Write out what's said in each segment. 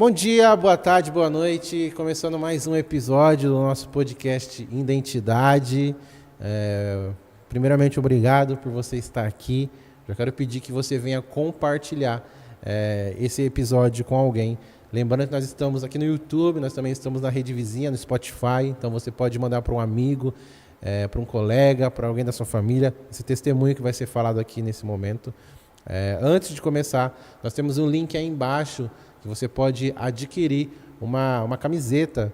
Bom dia, boa tarde, boa noite. Começando mais um episódio do nosso podcast Identidade. Primeiramente, obrigado por você estar aqui. Já quero pedir que você venha compartilhar esse episódio com alguém. Lembrando que nós estamos aqui no YouTube, nós também estamos na rede vizinha, no Spotify. Então você pode mandar para um amigo, para um colega, para alguém da sua família, esse testemunho que vai ser falado aqui nesse momento. Antes de começar, nós temos um link aí embaixo que você pode adquirir uma camiseta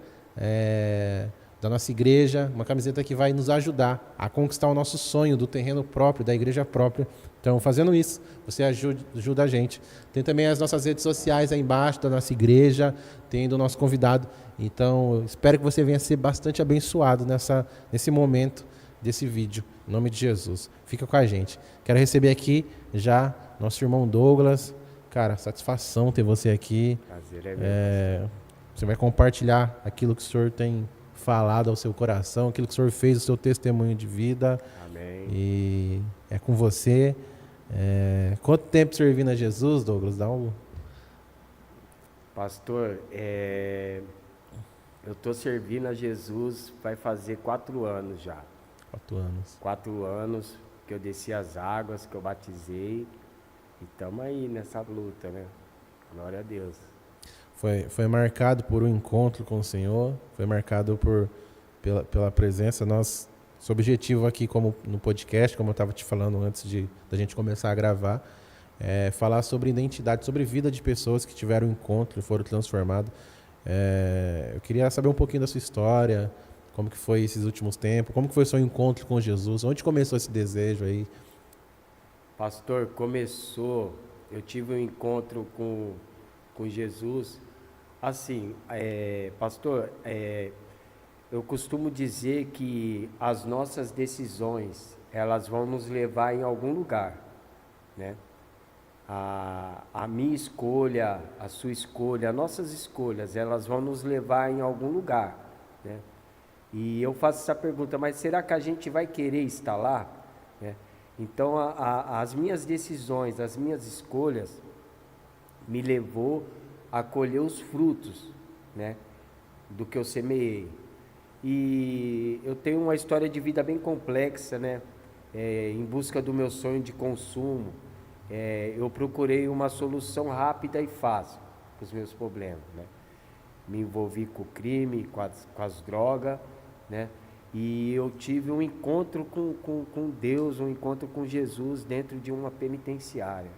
da nossa igreja, uma camiseta que vai nos ajudar a conquistar o nosso sonho do terreno próprio, da igreja própria. Então, fazendo isso, você ajuda a gente. Tem também as nossas redes sociais aí embaixo da nossa igreja, tem do nosso convidado. Então, espero que você venha ser bastante abençoado nesse momento desse vídeo. Em nome de Jesus. Fica com a gente. Quero receber aqui já nosso irmão Douglas. Cara, satisfação ter você aqui. Prazer é meu. Você vai compartilhar aquilo que o Senhor tem falado ao seu coração, aquilo que o Senhor fez, o seu testemunho de vida. Amém. E é com você. Quanto tempo servindo a Jesus, Douglas? Pastor, eu estou servindo a Jesus vai fazer 4 anos já. 4 anos. 4 anos que eu desci as águas, que eu batizei. E estamos aí nessa luta, né? Glória a Deus. Foi marcado por um encontro com o Senhor, foi marcado pela presença. Seu objetivo aqui no podcast, como eu estava te falando antes da gente começar a gravar, é falar sobre identidade, sobre vida de pessoas que tiveram um encontro e foram transformadas. Eu queria saber um pouquinho da sua história, como que foi esses últimos tempos, como que foi o seu encontro com Jesus, onde começou esse desejo aí? Pastor, eu tive um encontro com Jesus. Assim, pastor, eu costumo dizer que as nossas decisões, elas vão nos levar em algum lugar, né? A minha escolha, a sua escolha, as nossas escolhas, elas vão nos levar em algum lugar, né? E eu faço essa pergunta, mas será que a gente vai querer estar lá? Né? Então, as minhas decisões, as minhas escolhas, me levou a colher os frutos, né, do que eu semeei. E eu tenho uma história de vida bem complexa, né, em busca do meu sonho de consumo. Eu procurei uma solução rápida e fácil para os meus problemas, né. Me envolvi com o crime, com as drogas, né, e eu tive um encontro com Deus, um encontro com Jesus dentro de uma penitenciária.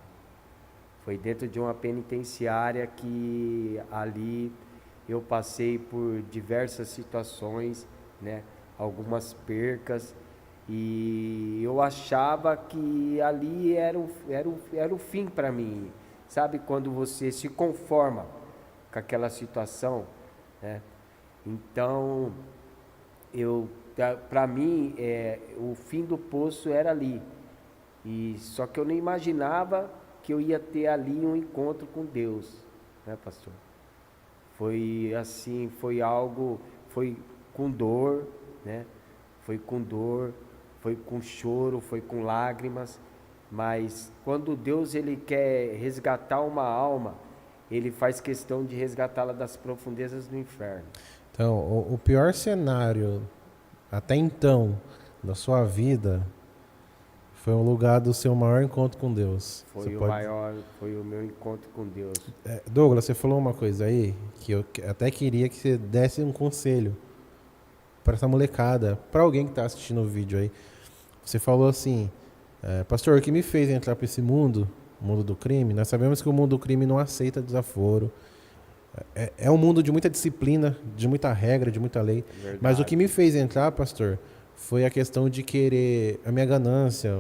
Foi dentro de uma penitenciária que ali eu passei por diversas situações, né, algumas percas, e eu achava que ali era o fim para mim. Sabe quando você se conforma com aquela situação, né? Então, para mim, o fim do poço era ali. E só que eu não imaginava que eu ia ter ali um encontro com Deus, né, pastor? Foi assim, foi com dor, né? Foi com dor, foi com choro, foi com lágrimas, mas quando Deus ele quer resgatar uma alma, ele faz questão de resgatá-la das profundezas do inferno. Então, o pior cenário até então da sua vida foi o lugar do seu maior encontro com Deus. Foi o meu encontro com Deus. Douglas, você falou uma coisa aí que eu até queria que você desse um conselho para essa molecada, para alguém que está assistindo o vídeo aí. Você falou assim, pastor, o que me fez entrar para esse mundo, o mundo do crime? Nós sabemos que o mundo do crime não aceita desaforo. É um mundo de muita disciplina, de muita regra, de muita lei. Verdade. Mas o que me fez entrar, pastor, foi a questão de querer a minha ganância,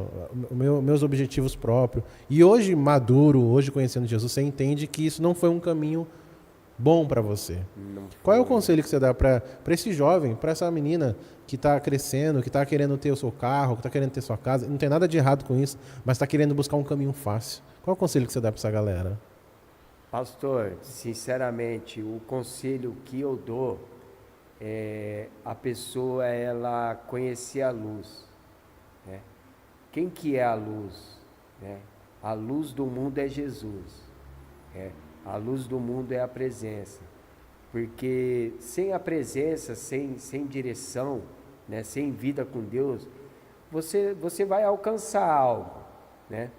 meus objetivos próprios. E hoje, maduro, hoje conhecendo Jesus, você entende que isso não foi um caminho bom para você. Qual é o conselho que você dá para esse jovem, para essa menina que está crescendo, que está querendo ter o seu carro, que está querendo ter sua casa? Não tem nada de errado com isso, mas está querendo buscar um caminho fácil. Qual é o conselho que você dá para essa galera? Pastor, sinceramente, o conselho que eu dou a pessoa ela conhecer a luz, né? Quem que é a luz, né? A luz do mundo é Jesus, A luz do mundo é a presença. Porque sem a presença, sem direção, né, sem vida com Deus, você vai alcançar algo, né?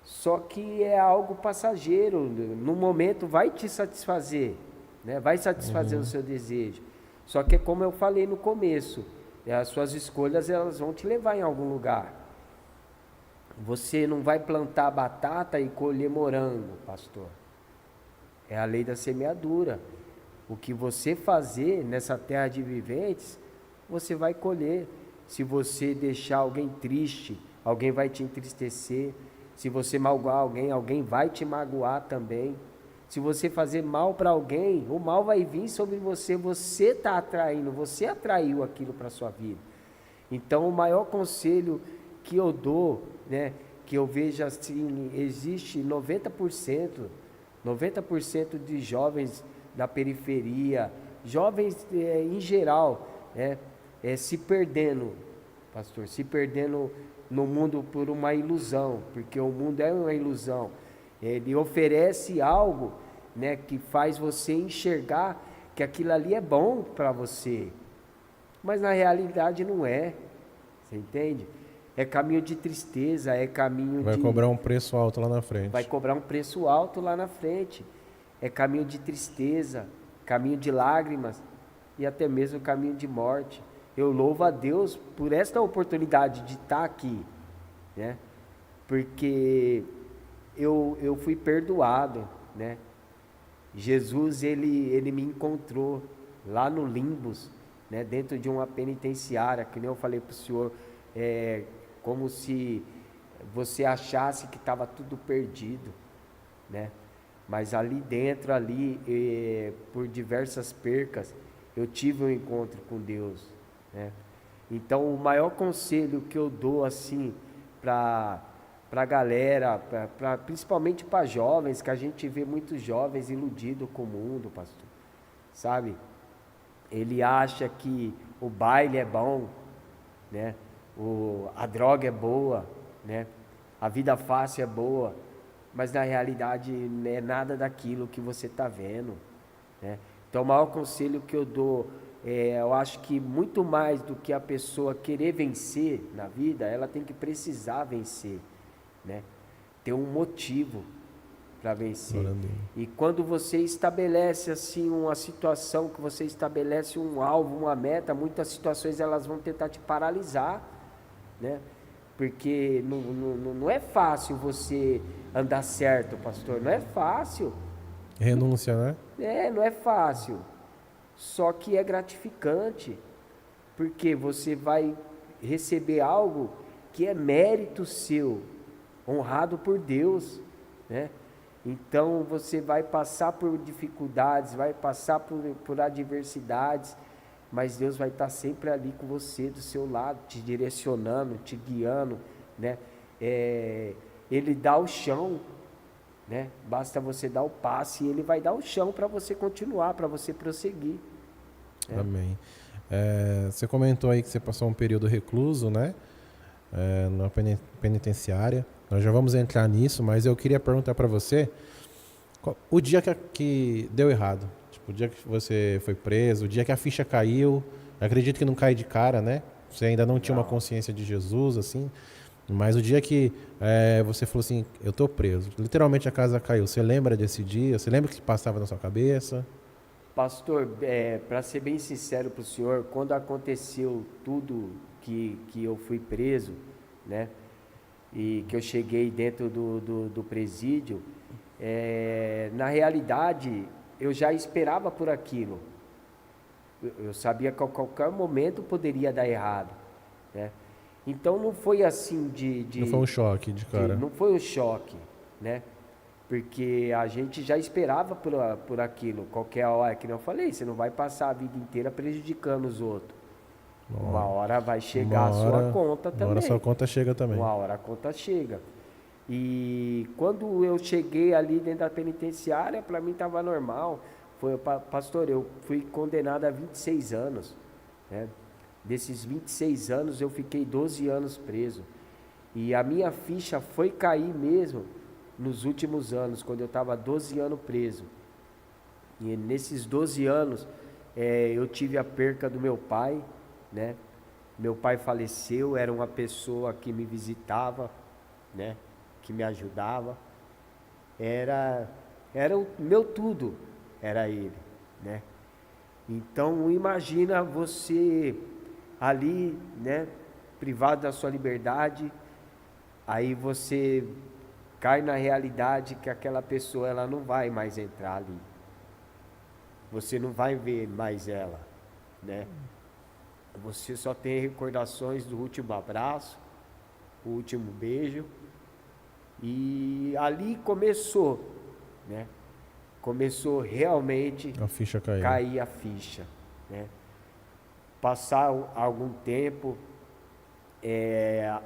Só que é algo passageiro, no momento vai te satisfazer, né? Vai satisfazer o seu desejo. Só que é como eu falei no começo, as suas escolhas elas vão te levar em algum lugar. Você não vai plantar batata e colher morango, pastor. É a lei da semeadura. O que você fazer nessa terra de viventes, você vai colher. Se você deixar alguém triste, alguém vai te entristecer. Se você magoar alguém, alguém vai te magoar também. Se você fazer mal para alguém, o mal vai vir sobre você. Você está atraindo, você atraiu aquilo para a sua vida. Então, o maior conselho que eu dou, né, que eu vejo assim, existe 90% de jovens da periferia, jovens em geral, se perdendo, pastor, se perdendo no mundo por uma ilusão, porque o mundo é uma ilusão. Ele oferece algo, né, que faz você enxergar que aquilo ali é bom para você, mas na realidade não é. Você entende? É caminho de tristeza, é caminho Vai cobrar um preço alto lá na frente. Vai cobrar um preço alto lá na frente. É caminho de tristeza, caminho de lágrimas e até mesmo caminho de morte. Eu louvo a Deus por esta oportunidade de estar aqui, né? Porque eu fui perdoado, né? Jesus, ele me encontrou lá no Limbus, né? Dentro de uma penitenciária, que nem eu falei para o senhor, como se você achasse que estava tudo perdido, né? Mas ali dentro, por diversas percas, eu tive um encontro com Deus, né? Então, o maior conselho que eu dou, assim, para a galera, principalmente para jovens, que a gente vê muitos jovens iludidos com o mundo, pastor, sabe? Ele acha que o baile é bom, né? A droga é boa, né? A vida fácil é boa, mas na realidade não é nada daquilo que você está vendo, né? Então o maior conselho que eu dou, eu acho que muito mais do que a pessoa querer vencer na vida, ela tem que precisar vencer, né? Ter um motivo para vencer. E quando você estabelece assim uma situação, que você estabelece um alvo, uma meta, muitas situações elas vão tentar te paralisar, né? Porque não é fácil você andar certo, pastor, não é fácil. Renúncia, né? Não é fácil, só que é gratificante, porque você vai receber algo que é mérito seu, honrado por Deus, né? Então você vai passar por dificuldades, vai passar por adversidades, mas Deus vai estar sempre ali com você, do seu lado, te direcionando, te guiando, né? Ele dá o chão, né? Basta você dar o passe e Ele vai dar o chão para você continuar, para você prosseguir. Amém. Você comentou aí que você passou um período recluso, né? Na penitenciária. Nós já vamos entrar nisso, mas eu queria perguntar para você, o dia que deu errado, tipo, o dia que você foi preso, o dia que a ficha caiu, eu acredito que não cai de cara, né? Você ainda não tinha uma consciência de Jesus, assim, mas o dia que você falou assim, eu tô preso, literalmente a casa caiu, você lembra desse dia? Você lembra o que passava na sua cabeça? Pastor, para ser bem sincero para o senhor, quando aconteceu tudo que eu fui preso, né? E que eu cheguei dentro do presídio, na realidade eu já esperava por aquilo. Eu sabia que a qualquer momento poderia dar errado, né? Então não foi assim não foi um choque de cara. Não foi um choque, né? Porque a gente já esperava por aquilo. Qualquer hora, que eu falei, você não vai passar a vida inteira prejudicando os outros. Uma hora vai chegar a sua conta também. Uma hora a sua conta chega também. Uma hora a conta chega. E quando eu cheguei ali dentro da penitenciária, para mim estava normal. Pastor, eu fui condenado a 26 anos, né? Desses 26 anos eu fiquei 12 anos preso. E a minha ficha foi cair mesmo nos últimos anos, quando eu estava 12 anos preso. E nesses 12 anos, eu tive a perca do meu pai, né? Meu pai faleceu, era uma pessoa que me visitava, né? Que me ajudava. Era o meu tudo, era ele, né? Então, imagina você ali, né? Privado da sua liberdade, aí você cai na realidade que aquela pessoa ela não vai mais entrar ali. Você não vai ver mais ela, né? Você só tem recordações do último abraço, o último beijo. E ali começou, né? Começou realmente A ficha caiu. cair a ficha, né? Passar algum tempo,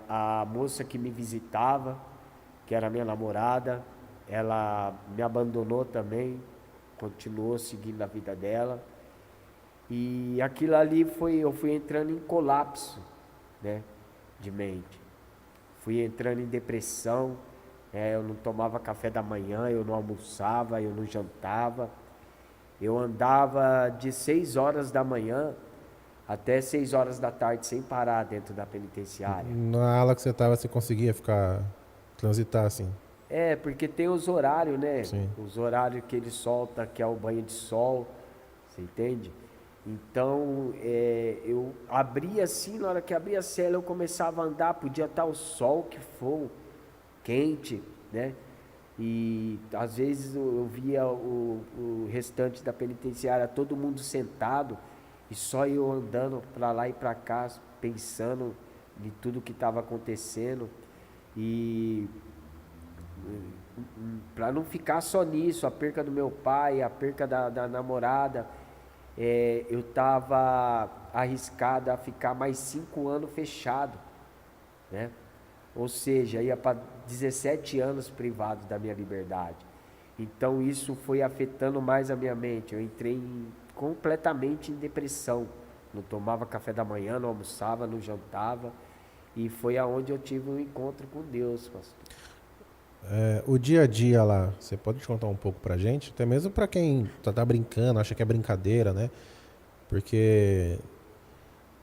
a moça que me visitava, que era minha namorada, ela me abandonou também, continuou seguindo a vida dela. E aquilo ali eu fui entrando em colapso, né, de mente. Fui entrando em depressão, eu não tomava café da manhã, eu não almoçava, eu não jantava. Eu andava de 6 horas da manhã até 6 horas da tarde sem parar dentro da penitenciária. Na ala que você tava, você conseguia transitar assim? Porque tem os horários, né? Sim. Os horários que ele solta, que é o banho de sol, você entende? Então, eu abria assim, na hora que abria a cela eu começava a andar, podia estar o sol que for, quente, né? E às vezes eu via o restante da penitenciária, todo mundo sentado, e só eu andando para lá e para cá, pensando em tudo que estava acontecendo. E para não ficar só nisso, a perca do meu pai, a perca da namorada, eu estava arriscado a ficar mais 5 anos fechado, né? Ou seja, ia para 17 anos privado da minha liberdade. Então isso foi afetando mais a minha mente. Eu entrei completamente em depressão. Não tomava café da manhã, não almoçava, não jantava. E foi aonde eu tive um encontro com Deus, pastor. O dia a dia lá, você pode contar um pouco pra gente? Até mesmo pra quem tá brincando, acha que é brincadeira, né? Porque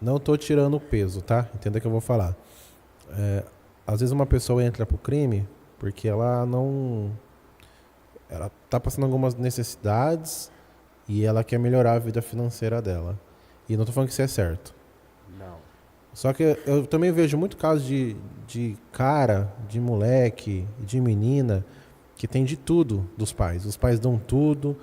não tô tirando o peso, tá? Entenda o que eu vou falar. Às vezes uma pessoa entra pro crime porque ela tá passando algumas necessidades e ela quer melhorar a vida financeira dela. E não tô falando que isso é certo. Não. Só que eu também vejo muito caso de cara, de moleque, de menina, que tem de tudo dos pais. Os pais dão tudo,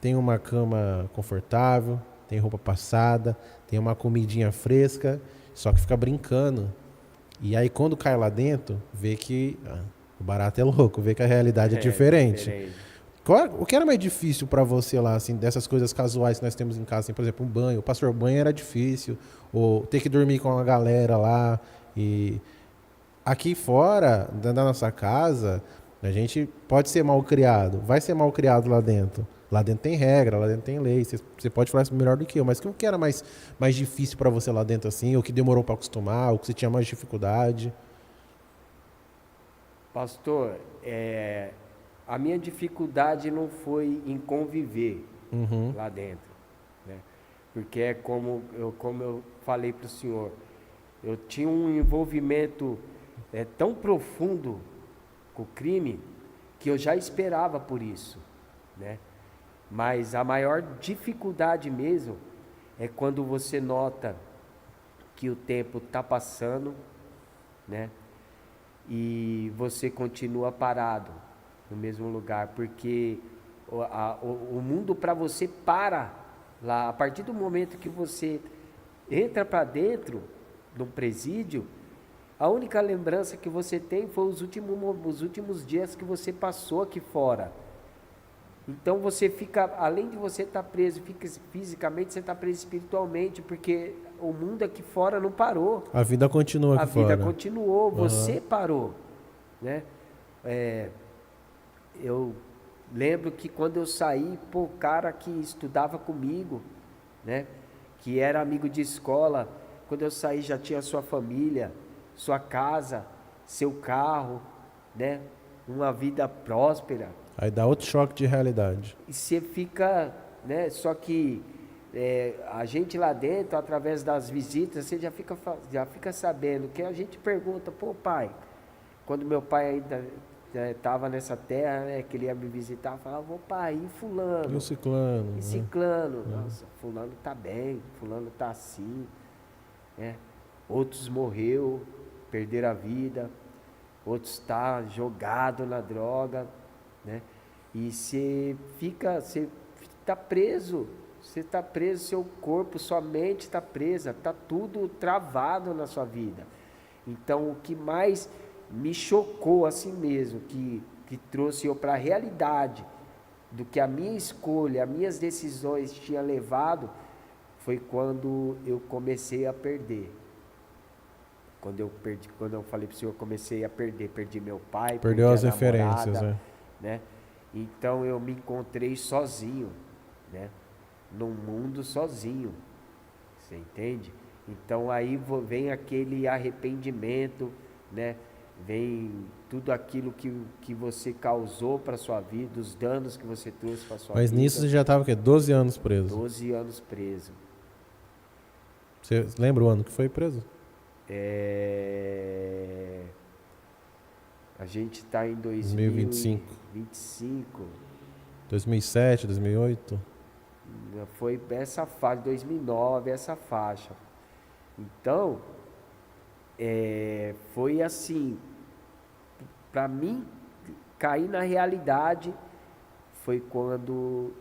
tem uma cama confortável, tem roupa passada, tem uma comidinha fresca, só que fica brincando. E aí quando cai lá dentro, vê que o barato é louco, vê que a realidade é diferente. O que era mais difícil pra você lá, assim, dessas coisas casuais que nós temos em casa, assim, por exemplo, um banho, o pastor, banho era difícil, ou ter que dormir com a galera lá, e aqui fora, da nossa casa, a gente pode ser mal criado, vai ser mal criado lá dentro. Lá dentro tem regra, lá dentro tem lei, você pode falar isso melhor do que eu, mas o que era mais difícil pra você lá dentro, assim, ou que demorou pra acostumar, ou que você tinha mais dificuldade? Pastor, a minha dificuldade não foi em conviver lá dentro, né? Porque é como eu falei para o senhor, eu tinha um envolvimento tão profundo com o crime que eu já esperava por isso, né? Mas a maior dificuldade mesmo é quando você nota que o tempo está passando, né? E você continua parado no mesmo lugar, porque o mundo para você para lá. A partir do momento que você entra para dentro de um presídio, a única lembrança que você tem foi os últimos dias que você passou aqui fora. Então você fica, além de você estar preso fisicamente, você está preso espiritualmente, porque o mundo aqui fora não parou. A vida continua aqui fora. A vida continuou, você parou, né? Eu lembro que quando eu saí, o cara que estudava comigo, né, que era amigo de escola, quando eu saí já tinha sua família, sua casa, seu carro, né? uma vida próspera. Aí dá outro choque de realidade. E você fica, né? Só que a gente lá dentro, através das visitas, você já fica sabendo que a gente pergunta, pô, pai, quando meu pai ainda estava nessa terra, né, que ele ia me visitar, eu falava, ô pai, e fulano? E o ciclano? E ciclano? Nossa, fulano tá bem, fulano tá assim, né? Outros morreu, perderam a vida, outros tá jogado na droga, né? E você tá preso, seu corpo, sua mente está presa, tá tudo travado na sua vida. Então o que mais me chocou assim mesmo, que trouxe eu para a realidade do que a minha escolha, as minhas decisões tinha levado, foi quando eu comecei a perder. Quando eu falei para o senhor, eu comecei a perdi meu pai, Perdeu as namorada, referências, né? Então eu me encontrei sozinho, né? Num mundo sozinho, você entende? Então aí vem aquele arrependimento, né? Vem tudo aquilo que você causou para sua vida, os danos que você trouxe para sua vida. Mas nisso você já estava o quê? 12 anos preso. 12 anos preso. Você lembra o ano que foi preso? A gente está em 2025. 2007, 2008? Foi essa faixa, 2009, essa faixa. Então, foi assim, para mim cair na realidade foi quando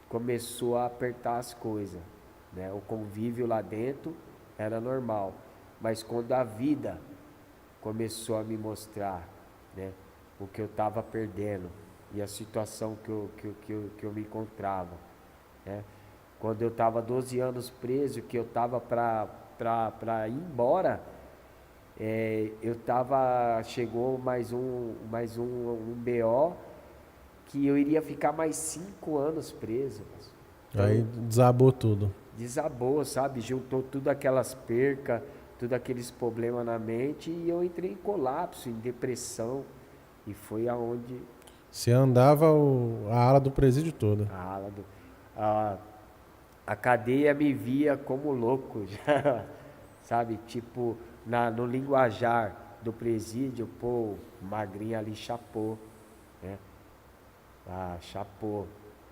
começou a apertar as coisas, né? O convívio lá dentro era normal, mas quando a vida começou a me mostrar, né, o que eu estava perdendo e a situação que eu me encontrava, né? Quando eu estava 12 anos preso, que eu estava para ir embora, chegou mais um BO, que eu iria ficar mais 5 anos preso. Então, aí desabou tudo. Desabou, sabe? Juntou tudo aquelas percas, tudo aqueles problemas na mente, e eu entrei em colapso, em depressão, e foi aonde... Você andava a ala do presídio toda. A cadeia me via como louco, já, sabe? Tipo, no linguajar do presídio, pô, magrinho ali chapou, né? Chapou,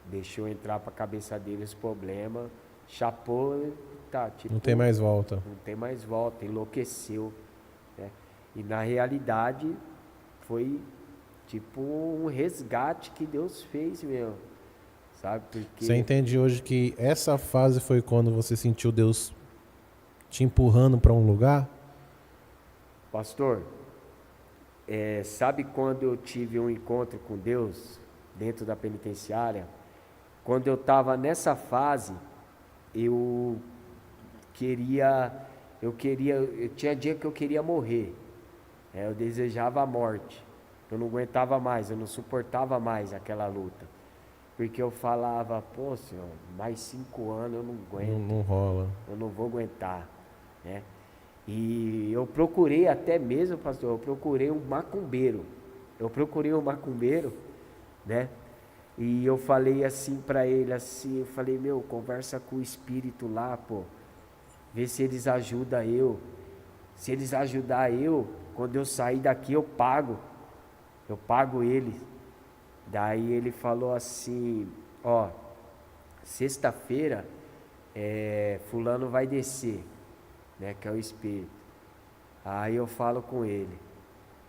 deixou entrar pra cabeça dele os problemas, chapou, tá, tipo... Não tem mais volta. Não tem mais volta, enlouqueceu, né? E na realidade, foi tipo um resgate que Deus fez, meu, sabe? Porque... Você entende hoje que essa fase foi quando você sentiu Deus te empurrando para um lugar? Pastor, sabe quando eu tive um encontro com Deus dentro da penitenciária? Quando eu estava nessa fase, eu tinha dia que eu queria morrer, eu desejava a morte, eu não aguentava mais, eu não suportava mais aquela luta, porque eu falava, pô senhor, mais 5 anos eu não aguento, Não rola, eu não vou aguentar, né? E eu procurei até mesmo, pastor, eu procurei um macumbeiro, né? E eu falei assim pra ele, assim, eu falei, meu, conversa com o espírito lá, pô, vê se eles ajudam eu. Se eles ajudar eu, quando eu sair daqui eu pago eles. Daí ele falou assim, ó, sexta-feira fulano vai descer, né, que é o espírito. Aí eu falo com ele.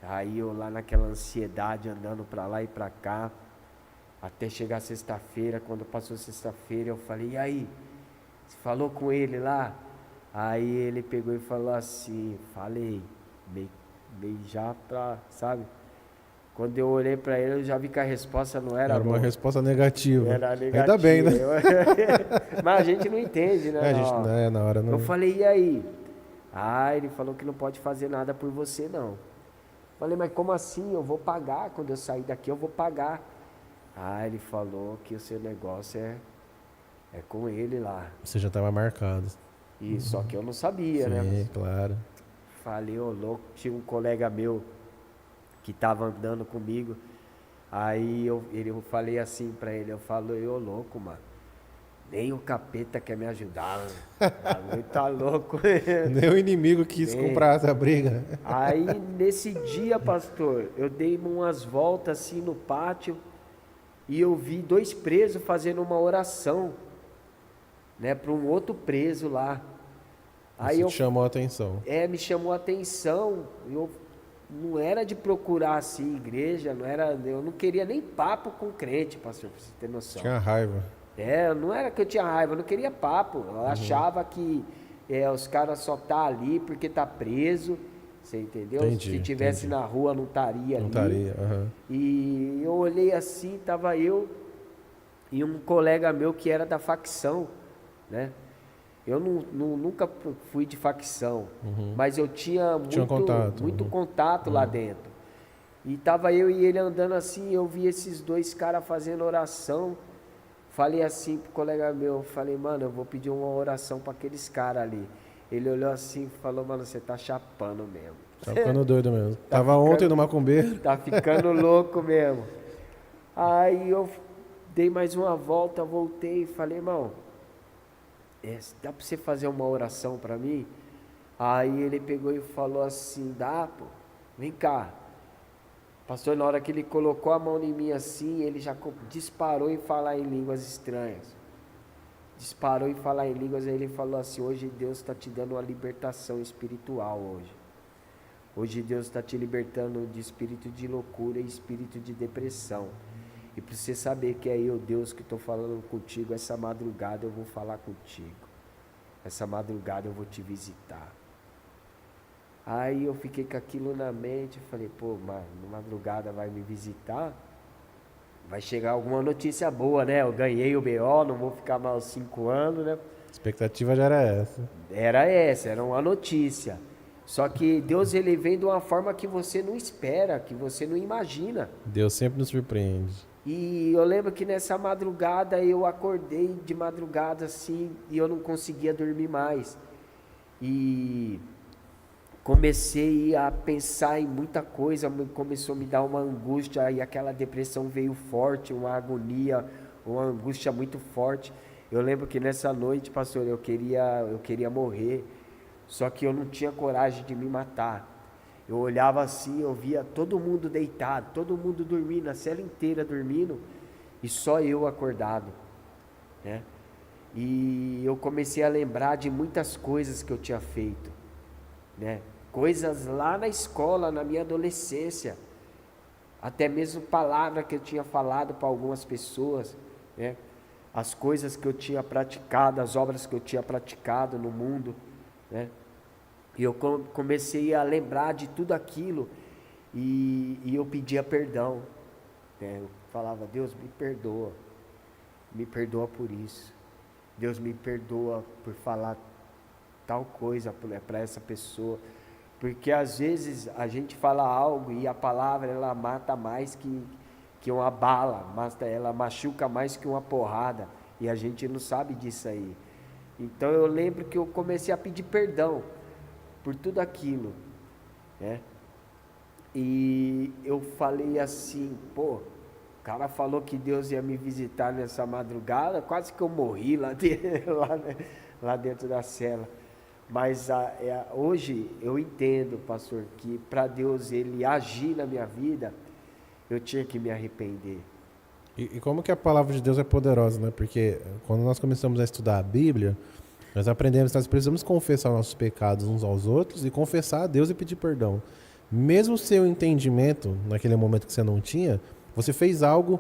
Aí eu lá naquela ansiedade, andando pra lá e pra cá, até chegar sexta-feira. Quando passou sexta-feira eu falei, e aí? Você falou com ele lá? Aí ele pegou e falou assim, falei, meio já pra, sabe? Quando eu olhei pra ele, eu já vi que a resposta não era boa. Uma resposta negativa. Era negativa. Ainda bem, né? Mas a gente não entende, né? A gente, na hora não... Eu falei, e aí? Ele falou que não pode fazer nada por você, não. Falei, mas como assim? Eu vou pagar, quando eu sair daqui eu vou pagar. Ele falou que o seu negócio é com ele lá. Você já estava marcado. Só que eu não sabia, né? Sim, claro. Falei, ô louco, tinha um colega meu que estava andando comigo. Aí eu falei assim pra ele, eu falei, ô louco, mano. Nem o capeta quer me ajudar, mano. Tá louco. Nem o inimigo quis comprar essa briga. Aí nesse dia, pastor, eu dei umas voltas assim no pátio e eu vi 2 presos fazendo uma oração, né, para um outro preso lá. Aí Isso te chamou a atenção. me chamou a atenção. Eu não era de procurar assim igreja, eu não queria nem papo com crente, pastor, pra você ter noção. Tinha raiva. Não era que eu tinha raiva, eu não queria papo. Eu achava que os caras só tá ali porque tá preso, você entendeu? Se tivesse na rua não estaria ali. Não estaria, E eu olhei assim, tava eu e um colega meu que era da facção, né? Eu nunca fui de facção, mas eu tinha muito contato lá dentro. E tava eu e ele andando assim, eu vi esses 2 caras fazendo oração. Falei assim pro colega meu, falei, mano, eu vou pedir uma oração para aqueles caras ali. Ele olhou assim e falou, mano, você tá chapando mesmo. Tá ficando doido mesmo. Tava ontem no macumbeiro. Tá ficando louco mesmo. Aí eu dei mais uma volta, voltei e falei, irmão, dá pra você fazer uma oração para mim? Aí ele pegou e falou assim, dá, pô, vem cá. Pastor, na hora que ele colocou a mão em mim assim, ele já disparou em falar em línguas estranhas. Disparou em falar em línguas, aí ele falou assim, hoje Deus está te dando uma libertação espiritual hoje. Hoje Deus está te libertando de espírito de loucura e espírito de depressão. E para você saber que é eu, Deus, que estou falando contigo, essa madrugada eu vou falar contigo. Essa madrugada eu vou te visitar. Aí eu fiquei com aquilo na mente, falei, pô, mano, na madrugada vai me visitar, vai chegar alguma notícia boa, né? Eu ganhei o BO, não vou ficar mais 5 anos, né? A expectativa já era essa. Era uma notícia. Só que Deus, ele vem de uma forma que você não espera, que você não imagina. Deus sempre nos surpreende. E eu lembro que nessa madrugada eu acordei de madrugada assim, e eu não conseguia dormir mais. E comecei a pensar em muita coisa, começou a me dar uma angústia e aquela depressão veio forte, uma agonia, uma angústia muito forte. Eu lembro que nessa noite, pastor, eu queria morrer, só que eu não tinha coragem de me matar. Eu olhava assim, eu via todo mundo deitado, todo mundo dormindo, a cela inteira dormindo e só eu acordado, né? E eu comecei a lembrar de muitas coisas que eu tinha feito, né? Coisas lá na escola, na minha adolescência, até mesmo palavras que eu tinha falado para algumas pessoas, né? As coisas que eu tinha praticado, as obras que eu tinha praticado no mundo, né? E eu comecei a lembrar de tudo aquilo e eu pedia perdão, né? Eu falava, Deus, me perdoa por isso, Deus me perdoa por falar tal coisa para essa pessoa. Porque às vezes a gente fala algo e a palavra ela mata mais que uma bala, ela machuca mais que uma porrada e a gente não sabe disso aí. Então eu lembro que eu comecei a pedir perdão por tudo aquilo, né? E eu falei assim, pô, o cara falou que Deus ia me visitar nessa madrugada, quase que eu morri lá dentro da cela. Mas hoje eu entendo, pastor, que para Deus ele agir na minha vida, eu tinha que me arrepender. E como que a palavra de Deus é poderosa, né? Porque quando nós começamos a estudar a Bíblia, nós aprendemos que nós precisamos confessar nossos pecados uns aos outros e confessar a Deus e pedir perdão. Mesmo o seu entendimento, naquele momento que você não tinha, você fez algo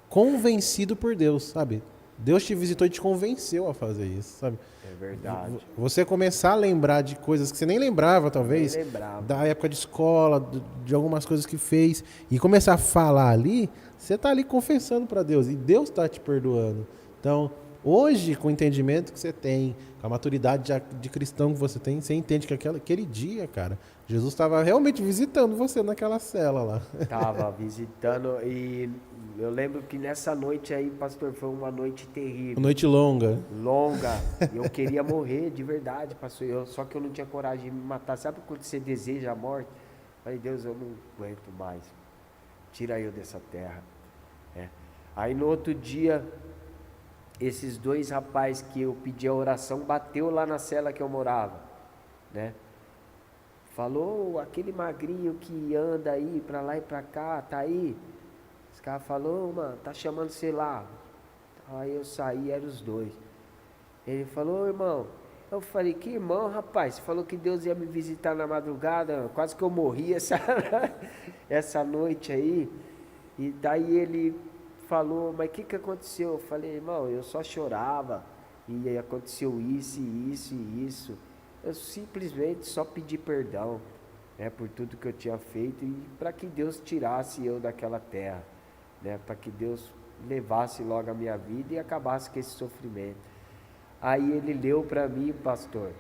convencido por Deus, sabe? Deus te visitou e te convenceu a fazer isso, sabe? É verdade. Você começar a lembrar de coisas que você nem lembrava, talvez, nem lembrava. Da época de escola, de algumas coisas que fez, e começar a falar ali, você está ali confessando para Deus, e Deus está te perdoando. Então, hoje, com o entendimento que você tem, com a maturidade de cristão que você tem, você entende que aquele dia, cara, Jesus estava realmente visitando você naquela cela lá. Estava visitando e eu lembro que nessa noite aí, pastor, foi uma noite terrível. Uma noite longa. Longa. Eu queria morrer de verdade, pastor. Só que eu não tinha coragem de me matar. Sabe quando você deseja a morte? Falei, Deus, eu não aguento mais. tira eu dessa terra. Aí no outro dia, esses 2 rapazes que eu pedi a oração, bateu lá na cela que eu morava, né? Falou, aquele magrinho que anda aí pra lá e pra cá, tá aí? Os caras falaram, mano, tá chamando você lá. Aí eu saí, eram os 2. Ele falou, irmão. Eu falei, que irmão, rapaz? Você falou que Deus ia me visitar na madrugada, quase que eu morri essa noite aí. E daí ele falou, mas o que aconteceu? Eu falei, irmão, eu só chorava, e aconteceu isso, e isso, e isso. Eu simplesmente só pedi perdão, né, por tudo que eu tinha feito, e para que Deus tirasse eu daquela terra, né, para que Deus levasse logo a minha vida e acabasse com esse sofrimento. Aí ele leu para mim, pastor,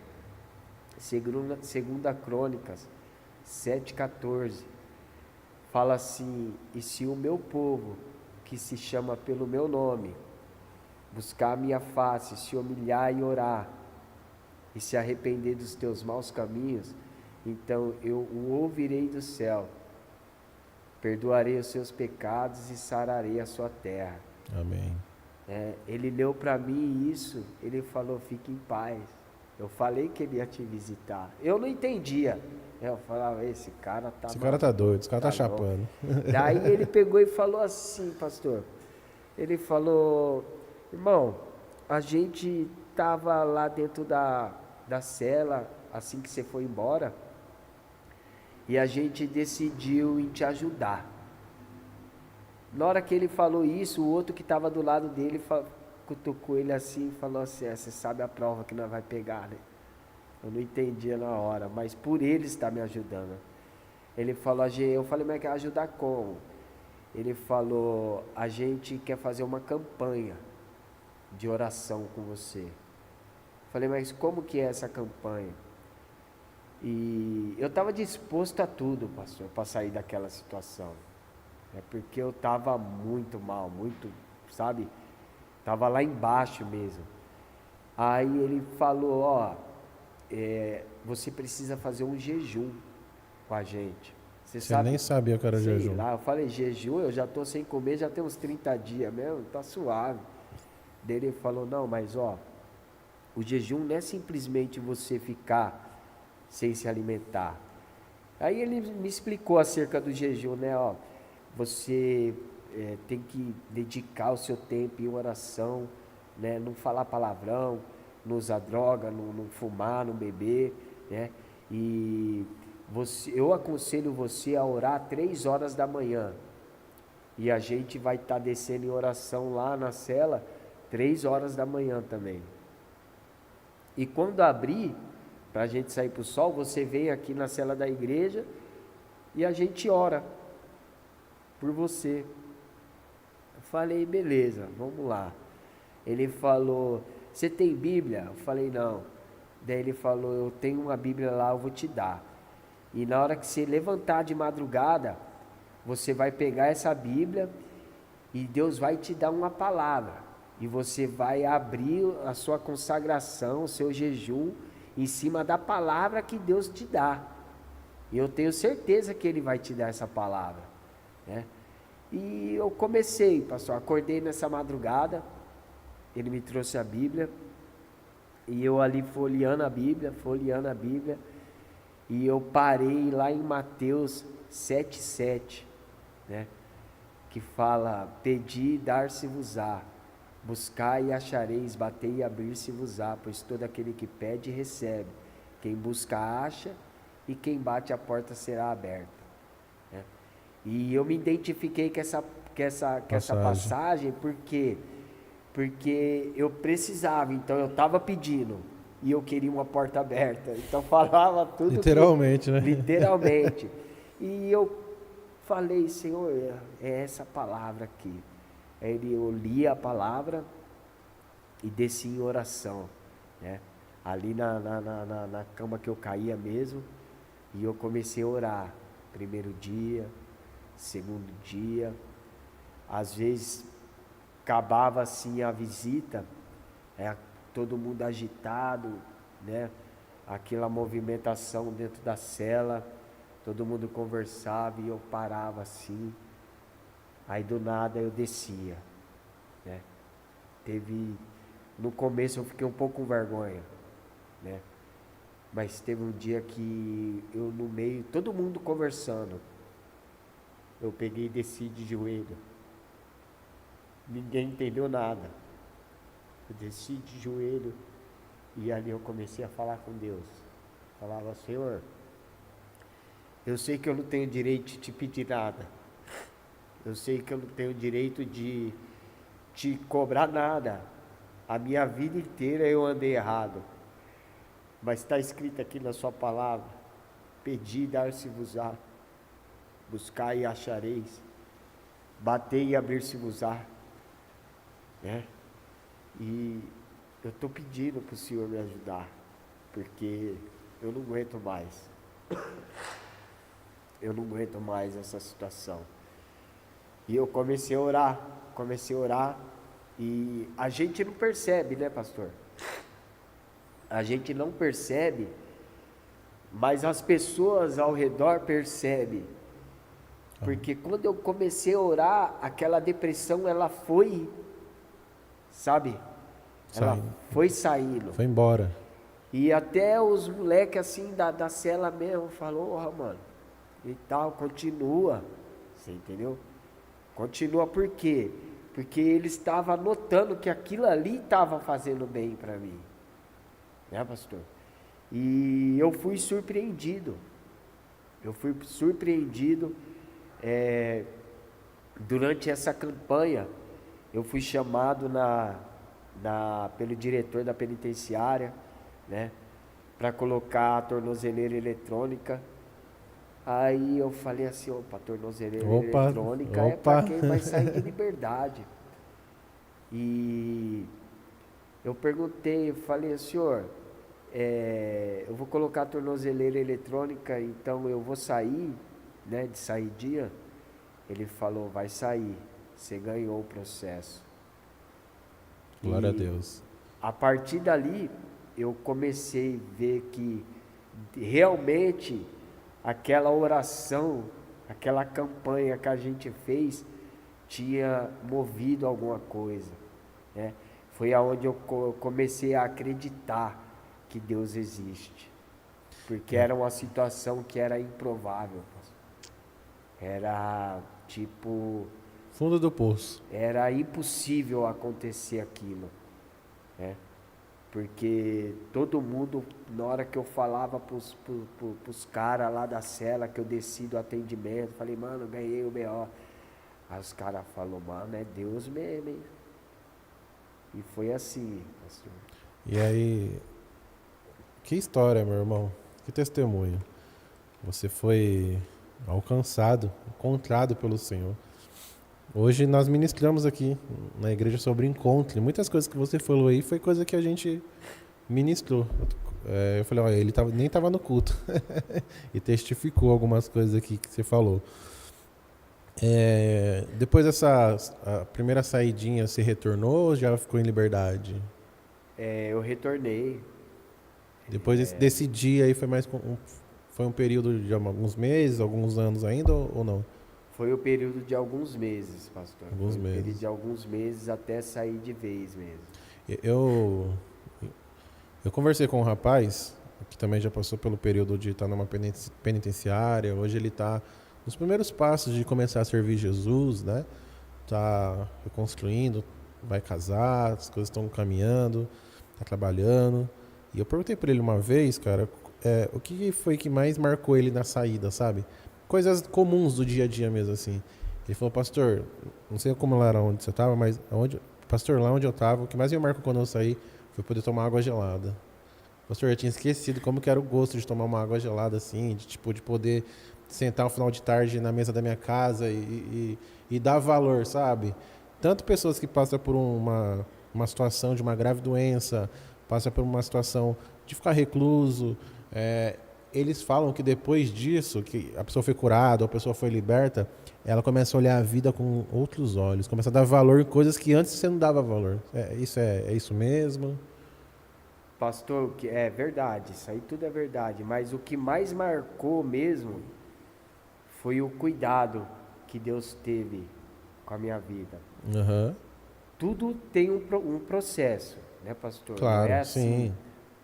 segunda Crônicas 7,14, fala assim, e se o meu povo, que se chama pelo meu nome, buscar a minha face, se humilhar e orar, e se arrepender dos teus maus caminhos, então eu o ouvirei do céu, perdoarei os seus pecados e sararei a sua terra. Amém. Ele leu para mim isso, ele falou, fique em paz. Eu falei que ele ia te visitar. Eu não entendia. Eu falava, esse cara tá doido, esse cara tá chapando. Daí ele pegou e falou assim, pastor. Ele falou, irmão, a gente tava lá dentro da cela, assim que você foi embora, e a gente decidiu em te ajudar. Na hora que ele falou isso, o outro que estava do lado dele cutucou ele assim e falou assim, você sabe a prova que nós vai pegar, né? Eu não entendia na hora, mas por ele está me ajudando. Ele falou, eu falei, mas quer ajudar como? Ele falou, a gente quer fazer uma campanha de oração com você. Eu falei, mas como que é essa campanha? E eu estava disposto a tudo, pastor, para sair daquela situação. Porque eu estava muito mal, muito, sabe? Estava lá embaixo mesmo. Aí ele falou, você precisa fazer um jejum com a gente. Você sabe, nem sabia que era jejum. Lá, eu falei, jejum, eu já estou sem comer, já tem uns 30 dias mesmo, tá suave. Daí ele falou, não, mas o jejum não é simplesmente você ficar sem se alimentar. Aí ele me explicou acerca do jejum, né, você tem que dedicar o seu tempo em oração, né, não falar palavrão, não usar droga, não fumar, não beber, né, e eu aconselho você a orar 3 horas da manhã, e a gente vai estar descendo em oração lá na cela 3 horas da manhã também. E quando abrir, para a gente sair para o sol, você vem aqui na cela da igreja e a gente ora por você. Eu falei, beleza, vamos lá. Ele falou, você tem Bíblia? Eu falei, não. Daí ele falou, eu tenho uma Bíblia lá, eu vou te dar. E na hora que você levantar de madrugada, você vai pegar essa Bíblia e Deus vai te dar uma palavra. E você vai abrir a sua consagração, o seu jejum, em cima da palavra que Deus te dá. E eu tenho certeza que Ele vai te dar essa palavra, né? E eu comecei, pastor, acordei nessa madrugada, ele me trouxe a Bíblia, e eu ali folheando a Bíblia, e eu parei lá em Mateus 7,7, né? Que fala, pedi e dar-se-vos-á, buscai e achareis, batei e abrir-se-vos-á, pois todo aquele que pede recebe, quem busca acha, e quem bate a porta será aberta. E eu me identifiquei com essa passagem, porque eu precisava, então eu estava pedindo, e eu queria uma porta aberta, então falava tudo. Literalmente, né? Literalmente. E eu falei, Senhor, é essa palavra aqui. Aí eu li a palavra e desci em oração, né? Ali na cama que eu caía mesmo, e eu comecei a orar. Primeiro dia, segundo dia, às vezes acabava assim a visita, todo mundo agitado, né? Aquela movimentação dentro da cela, todo mundo conversava e eu parava assim, Aí do nada eu descia, né? No começo eu fiquei um pouco com vergonha, né? Mas teve um dia que eu no meio, todo mundo conversando, eu peguei e desci de joelho. Ninguém entendeu nada. Eu desci de joelho e ali eu comecei a falar com Deus. Falava, Senhor, eu sei que eu não tenho direito de te pedir nada. Eu sei que eu não tenho direito de te cobrar nada. A minha vida inteira eu andei errado. Mas está escrito aqui na sua palavra, pedi e dar-se-vos-á, buscai e achareis, batei e abrir-se-vos-á, né? E eu estou pedindo para o Senhor me ajudar, porque eu não aguento mais. Eu não aguento mais essa situação. E eu comecei a orar, e a gente não percebe, né, pastor? A gente não percebe, mas as pessoas ao redor percebem. Porque quando eu comecei a orar, aquela depressão, ela foi, sabe? Ela foi saindo. Foi embora. E até os moleques assim da cela mesmo falou, mano, e tal, continua. Você entendeu? Continua por quê? Porque eles estavam notando que aquilo ali estava fazendo bem para mim. Né, pastor? E eu fui surpreendido. Durante essa campanha, eu fui chamado pelo diretor da penitenciária, né, para colocar a tornozeleira eletrônica. Aí eu falei assim, opa, tornozeleira eletrônica é para quem vai sair de liberdade. E eu perguntei, eu falei, senhor, eu vou colocar a tornozeleira eletrônica, então eu vou sair, né, de saídia? Ele falou, vai sair, você ganhou o processo. Glória a Deus. A partir dali, eu comecei a ver que realmente aquela oração, aquela campanha que a gente fez, tinha movido alguma coisa, né? Foi aonde eu comecei a acreditar que Deus existe, porque era uma situação que era improvável, era tipo... fundo do poço. Era impossível acontecer aquilo, né? Porque todo mundo, na hora que eu falava pros caras lá da cela, que eu desci do atendimento, falei, mano, ganhei o B.O. Aí os caras falaram, mano, é Deus mesmo, hein? E foi assim, pastor. E aí, que história, meu irmão, que testemunho. Você foi alcançado, encontrado pelo Senhor. Hoje nós ministramos aqui na igreja sobre encontro. E muitas coisas que você falou aí foi coisa que a gente ministrou. Eu falei, olha, ele nem estava no culto. E testificou algumas coisas aqui que você falou. Depois dessa a primeira saidinha, você retornou ou já ficou em liberdade? Eu retornei. Depois desse dia aí foi um período de alguns meses, alguns anos ainda ou não? Foi o período de alguns meses, pastor. Alguns meses. Período de alguns meses até sair de vez mesmo. Eu conversei com um rapaz que também já passou pelo período de estar numa penitenciária. Hoje ele está nos primeiros passos de começar a servir Jesus, né? Está reconstruindo, vai casar, as coisas estão caminhando, está trabalhando. E eu perguntei para ele uma vez, cara, o que foi que mais marcou ele na saída, sabe? Coisas comuns do dia a dia mesmo, assim. Ele falou, pastor, não sei como lá era onde você estava, mas pastor, lá onde eu estava, o que mais me marcou quando eu saí foi poder tomar água gelada. Pastor, eu tinha esquecido como que era o gosto de tomar uma água gelada, assim, de poder sentar no final de tarde na mesa da minha casa e dar valor, sabe? Tanto pessoas que passam por uma situação de uma grave doença, passam por uma situação de ficar recluso, eles falam que depois disso, que a pessoa foi curada, ou a pessoa foi liberta, ela começa a olhar a vida com outros olhos, começa a dar valor em coisas que antes você não dava valor. É isso mesmo? Pastor, é verdade, isso aí tudo é verdade, mas o que mais marcou mesmo foi o cuidado que Deus teve com a minha vida. Aham. Tudo tem um processo, né, pastor? Claro, Não é assim, sim.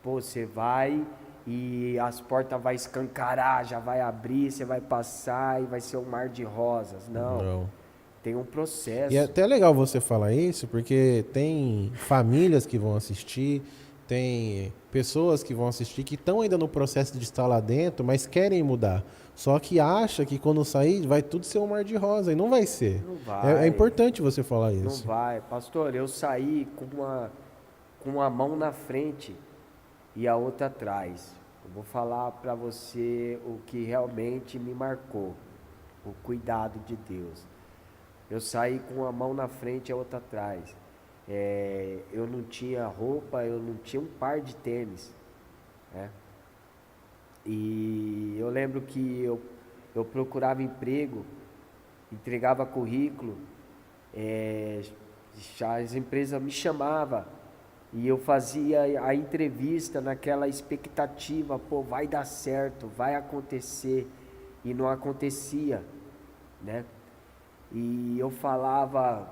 pô, você vai e as portas vai escancarar, já vai abrir, você vai passar e vai ser um mar de rosas. Não, Não. tem um E é processo. até legal você falar isso, porque tem famílias que vão assistir, tem pessoas que vão assistir que estão ainda no processo de estar lá dentro, mas querem mudar. Só que acha que quando sair vai tudo ser um mar de rosa, e não vai ser. Não É vai, importante você falar não isso. vai. Pastor, eu saí com uma mão na frente e a outra atrás. Eu vou falar para você o que realmente me marcou, o cuidado de Deus. Eu saí com uma mão na frente e a outra atrás. Eu não tinha roupa, eu não tinha um par de tênis, né? E eu lembro que eu procurava emprego, entregava currículo, já as empresas me chamavam e eu fazia a entrevista naquela expectativa, pô, vai dar certo, vai acontecer, e não acontecia, né? E eu falava,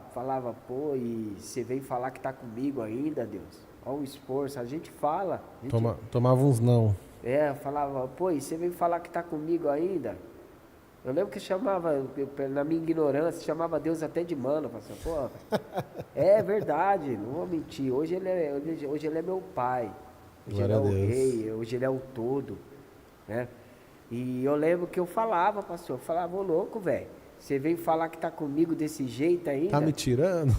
pô, e você vem falar que tá comigo ainda, Deus? Olha o esforço, a gente fala, Tomava uns não. falava, pô, e você vem falar que tá comigo ainda? Eu lembro que chamava, na minha ignorância, chamava Deus até de mano, pastor, pô, é verdade, não vou mentir, hoje ele é meu pai, hoje ele Glória é a o Deus. rei, hoje ele é o todo, né? E eu lembro que eu falava, pastor, eu falava, ô louco, velho, você veio falar que tá comigo desse jeito Tá ainda? me tirando?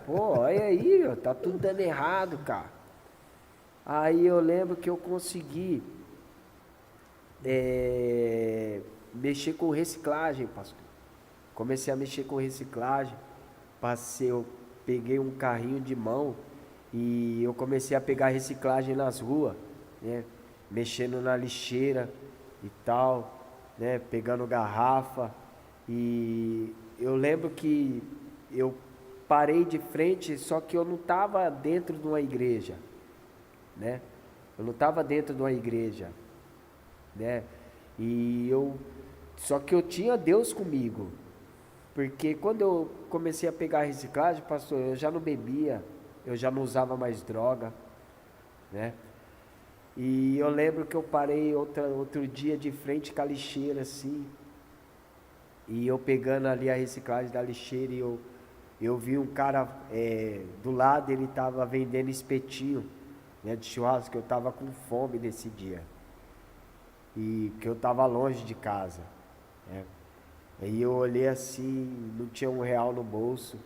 Pô, olha aí, ó, tá tudo dando errado, cara. Aí eu lembro que eu consegui mexer com reciclagem, pastor. Comecei a mexer com reciclagem, eu peguei um carrinho de mão e eu comecei a pegar reciclagem nas ruas, né? Mexendo na lixeira e tal, né? Pegando garrafa. E eu lembro que eu parei de frente, só que eu não estava dentro de uma igreja, né? Eu não estava dentro de uma igreja, né? Só que eu tinha Deus comigo, porque quando eu comecei a pegar a reciclagem, pastor, eu já não bebia, eu já não usava mais droga, né? E eu lembro que eu parei outro dia de frente com a lixeira assim, e eu pegando ali a reciclagem da lixeira, e eu vi um cara do lado, ele estava vendendo espetinho, né, de churrasco, que eu estava com fome nesse dia. E que eu estava longe de casa, né? Aí eu olhei assim, não tinha R$ 1 no bolso.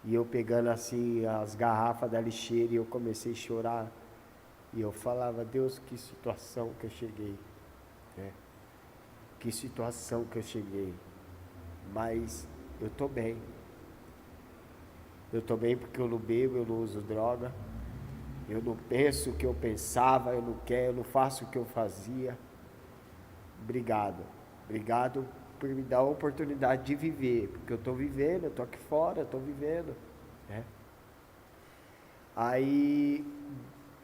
E eu pegando assim as garrafas da lixeira e eu comecei a chorar. E eu falava, Deus, que situação que eu cheguei, né? Que situação que eu cheguei. Mas eu tô bem. Eu tô bem porque eu não bebo, eu não uso droga. Eu não penso o que eu pensava, eu não quero, eu não faço o que eu fazia. Obrigado. Obrigado por me dar a oportunidade de viver. Porque eu tô vivendo, eu tô aqui fora, eu tô vivendo, né? Aí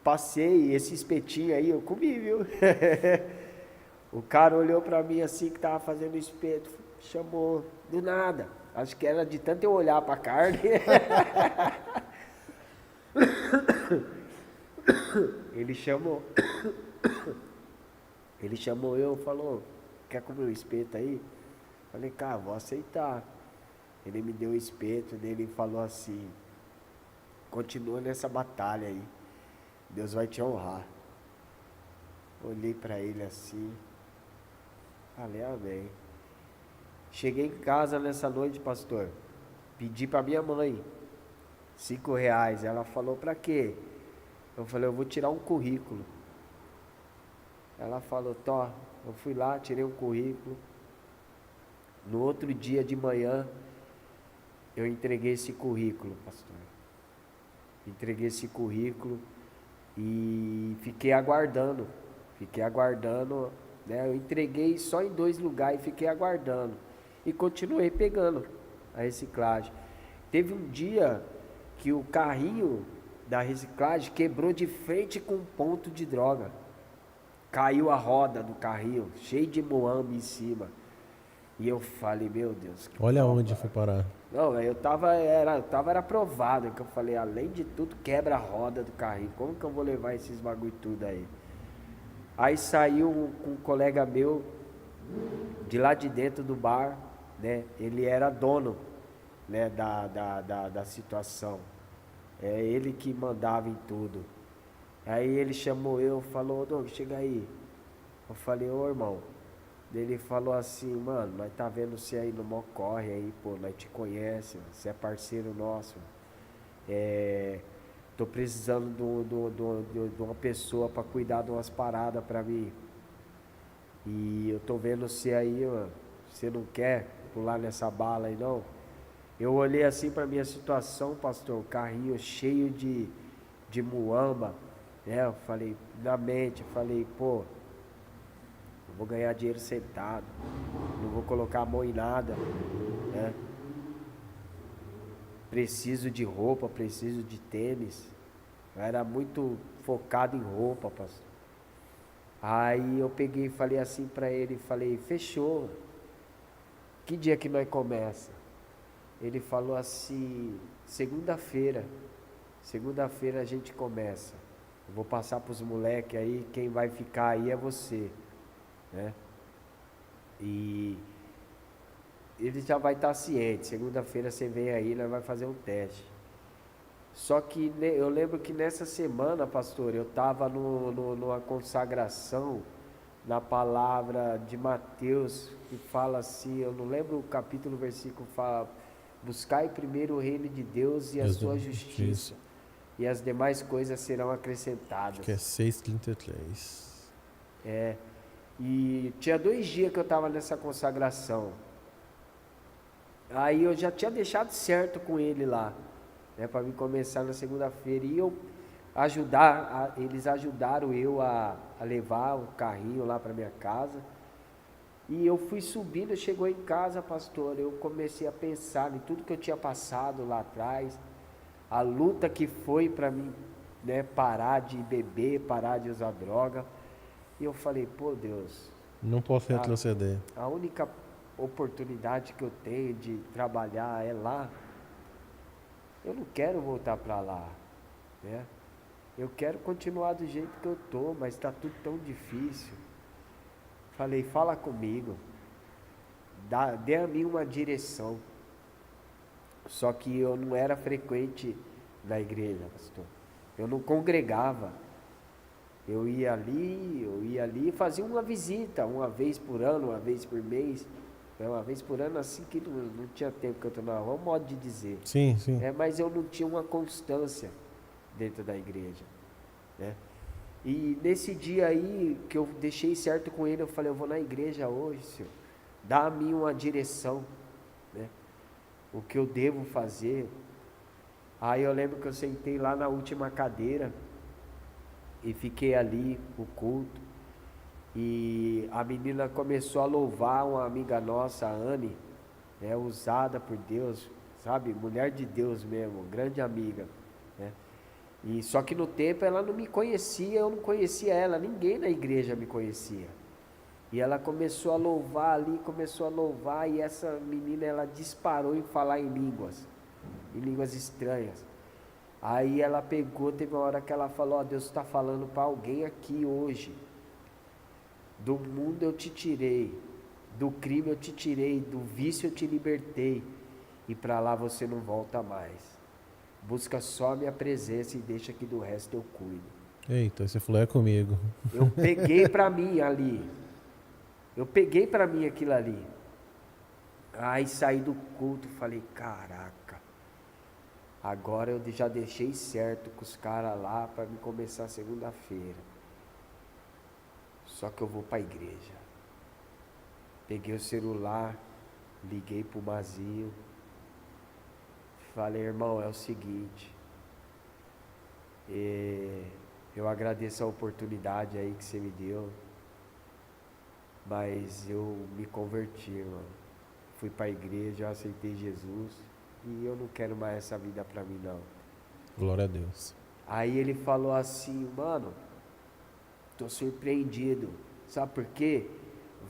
passei esse espetinho aí, eu comi, viu? O cara olhou pra mim assim que tava fazendo o espeto, chamou do nada. Acho que era de tanto eu olhar pra carne. Ele chamou. Ele chamou eu, falou, quer comer um espeto aí? Falei, cara, vou aceitar. Ele me deu o espeto, dele falou assim, continua nessa batalha aí, Deus vai te honrar. Olhei pra ele assim, falei, amém. Cheguei em casa nessa noite, pastor, pedi pra minha mãe R$ 5. Ela falou, pra quê? Eu falei, eu vou tirar um currículo. Ela falou, Tó, eu fui lá, tirei um currículo. No outro dia de manhã, eu entreguei esse currículo, pastor. Entreguei esse currículo e fiquei aguardando, né? Eu entreguei só em 2 lugares e fiquei aguardando. E continuei pegando a reciclagem. Teve um dia que o carrinho da reciclagem quebrou de frente com um ponto de droga. Caiu a roda do carrinho, cheio de moambe em cima. E eu falei, meu Deus. Olha onde foi parar. Não, eu tava aprovado, que eu falei, além de tudo, quebra a roda do carrinho. Como que eu vou levar esses bagulho tudo aí? Aí saiu um colega meu de lá de dentro do bar, né? Ele era dono, né, da situação. É ele que mandava em tudo. Aí ele chamou eu, falou, Doug, chega aí. Eu falei, ô irmão. Ele falou assim, mano, nós tá vendo você aí no mó corre aí, pô, nós te conhece, você é parceiro nosso. Tô precisando de uma pessoa pra cuidar de umas paradas pra mim. E eu tô vendo você aí, mano, você não quer pular nessa bala aí não? Eu olhei assim pra minha situação, pastor, o carrinho cheio de muamba, né? Eu falei, na mente, eu falei, pô, eu vou ganhar dinheiro sentado, não vou colocar a mão em nada, né? Preciso de roupa, preciso de tênis. Eu era muito focado em roupa, pastor. Aí eu peguei e falei assim pra ele, falei, fechou. Que dia que nós começa? Ele falou assim, segunda-feira. Segunda-feira a gente começa. Eu vou passar pros moleques aí, quem vai ficar aí é você, né? E ele já vai estar ciente. Segunda-feira você vem aí, nós vai fazer um teste. Só que eu lembro que nessa semana, pastor, eu estava numa consagração na palavra de Mateus, que fala assim, eu não lembro o capítulo, o versículo fala, buscai primeiro o reino de Deus e a sua justiça, e as demais coisas serão acrescentadas. Acho que é 6:33. E tinha 2 dias que eu estava nessa consagração. Aí eu já tinha deixado certo com ele lá, né, para mim começar na segunda-feira. E eles ajudaram eu a levar o carrinho lá para minha casa. E eu fui subindo, chegou em casa, pastor, eu comecei a pensar em tudo que eu tinha passado lá atrás, a luta que foi para mim, né, parar de beber, parar de usar droga. E eu falei, pô Deus, Não posso retroceder. a única oportunidade que eu tenho de trabalhar é lá. Eu não quero voltar para lá, né? Eu quero continuar do jeito que eu tô, mas está tudo tão difícil. Falei, fala comigo, dê a mim uma direção. Só que eu não era frequente na igreja, pastor. Eu não congregava. Eu ia ali e fazia uma visita, uma vez por ano, uma vez por mês. Uma vez por ano, assim que não tinha tempo que eu estou na rua, modo de dizer. Sim, sim. Mas eu não tinha uma constância dentro da igreja, né? E nesse dia aí, que eu deixei certo com ele, eu falei, eu vou na igreja hoje, Senhor. Dá a mim uma direção, né? O que eu devo fazer. Aí eu lembro que eu sentei lá na última cadeira e fiquei ali, o culto. E a menina começou a louvar uma amiga nossa, a Anne, né, usada por Deus, sabe? Mulher de Deus mesmo, grande amiga, né? E só que no tempo ela não me conhecia, eu não conhecia ela, ninguém na igreja me conhecia. E ela começou a louvar ali, e essa menina, ela disparou em falar em línguas estranhas. Aí ela pegou, teve uma hora que ela falou, ó, Deus está falando para alguém aqui hoje. Do mundo eu te tirei, do crime eu te tirei, do vício eu te libertei, e para lá você não volta mais. Busca só a minha presença e deixa que do resto eu cuido. Eita, você falou, é comigo. Eu peguei para mim ali. Eu peguei para mim aquilo ali. Aí saí do culto, falei, caraca, agora eu já deixei certo com os caras lá para me começar segunda-feira. Só que eu vou para a igreja. Peguei o celular, liguei pro Mazinho. Falei, irmão, é o seguinte. Eu agradeço a oportunidade aí que você me deu. Mas eu me converti, irmão. Fui para a igreja, eu aceitei Jesus. E eu não quero mais essa vida para mim, não. Glória a Deus. Aí ele falou assim, mano, tô surpreendido. Sabe por quê?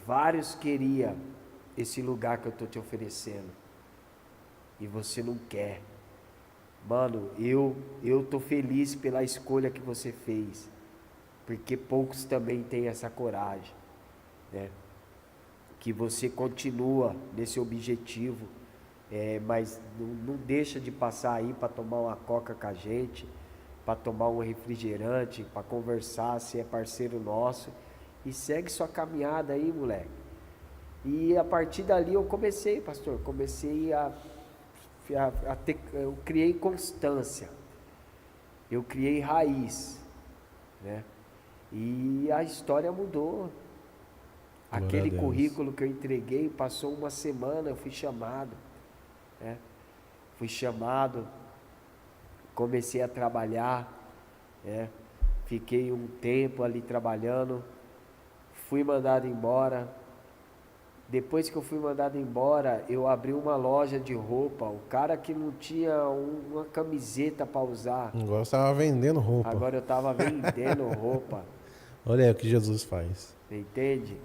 Vários queriam esse lugar que eu estou te oferecendo e você não quer. Mano, eu tô feliz pela escolha que você fez, porque poucos também têm essa coragem, né? Que você continua nesse objetivo, mas não deixa de passar aí para tomar uma coca com a gente, para tomar um refrigerante, para conversar, se é parceiro nosso, e segue sua caminhada aí, moleque. E a partir dali eu comecei, pastor, eu criei constância, eu criei raiz, né? E a história mudou. Glória Aquele a Deus. currículo que eu entreguei, passou uma semana, eu fui chamado, né? Fui chamado, comecei a trabalhar, né? Fiquei um tempo ali trabalhando, fui mandado embora. Depois que eu fui mandado embora, eu abri uma loja de roupa. O cara que não tinha uma camiseta para usar, Agora você estava vendendo roupa. agora eu estava vendendo roupa. Olha aí o que Jesus faz. Entende?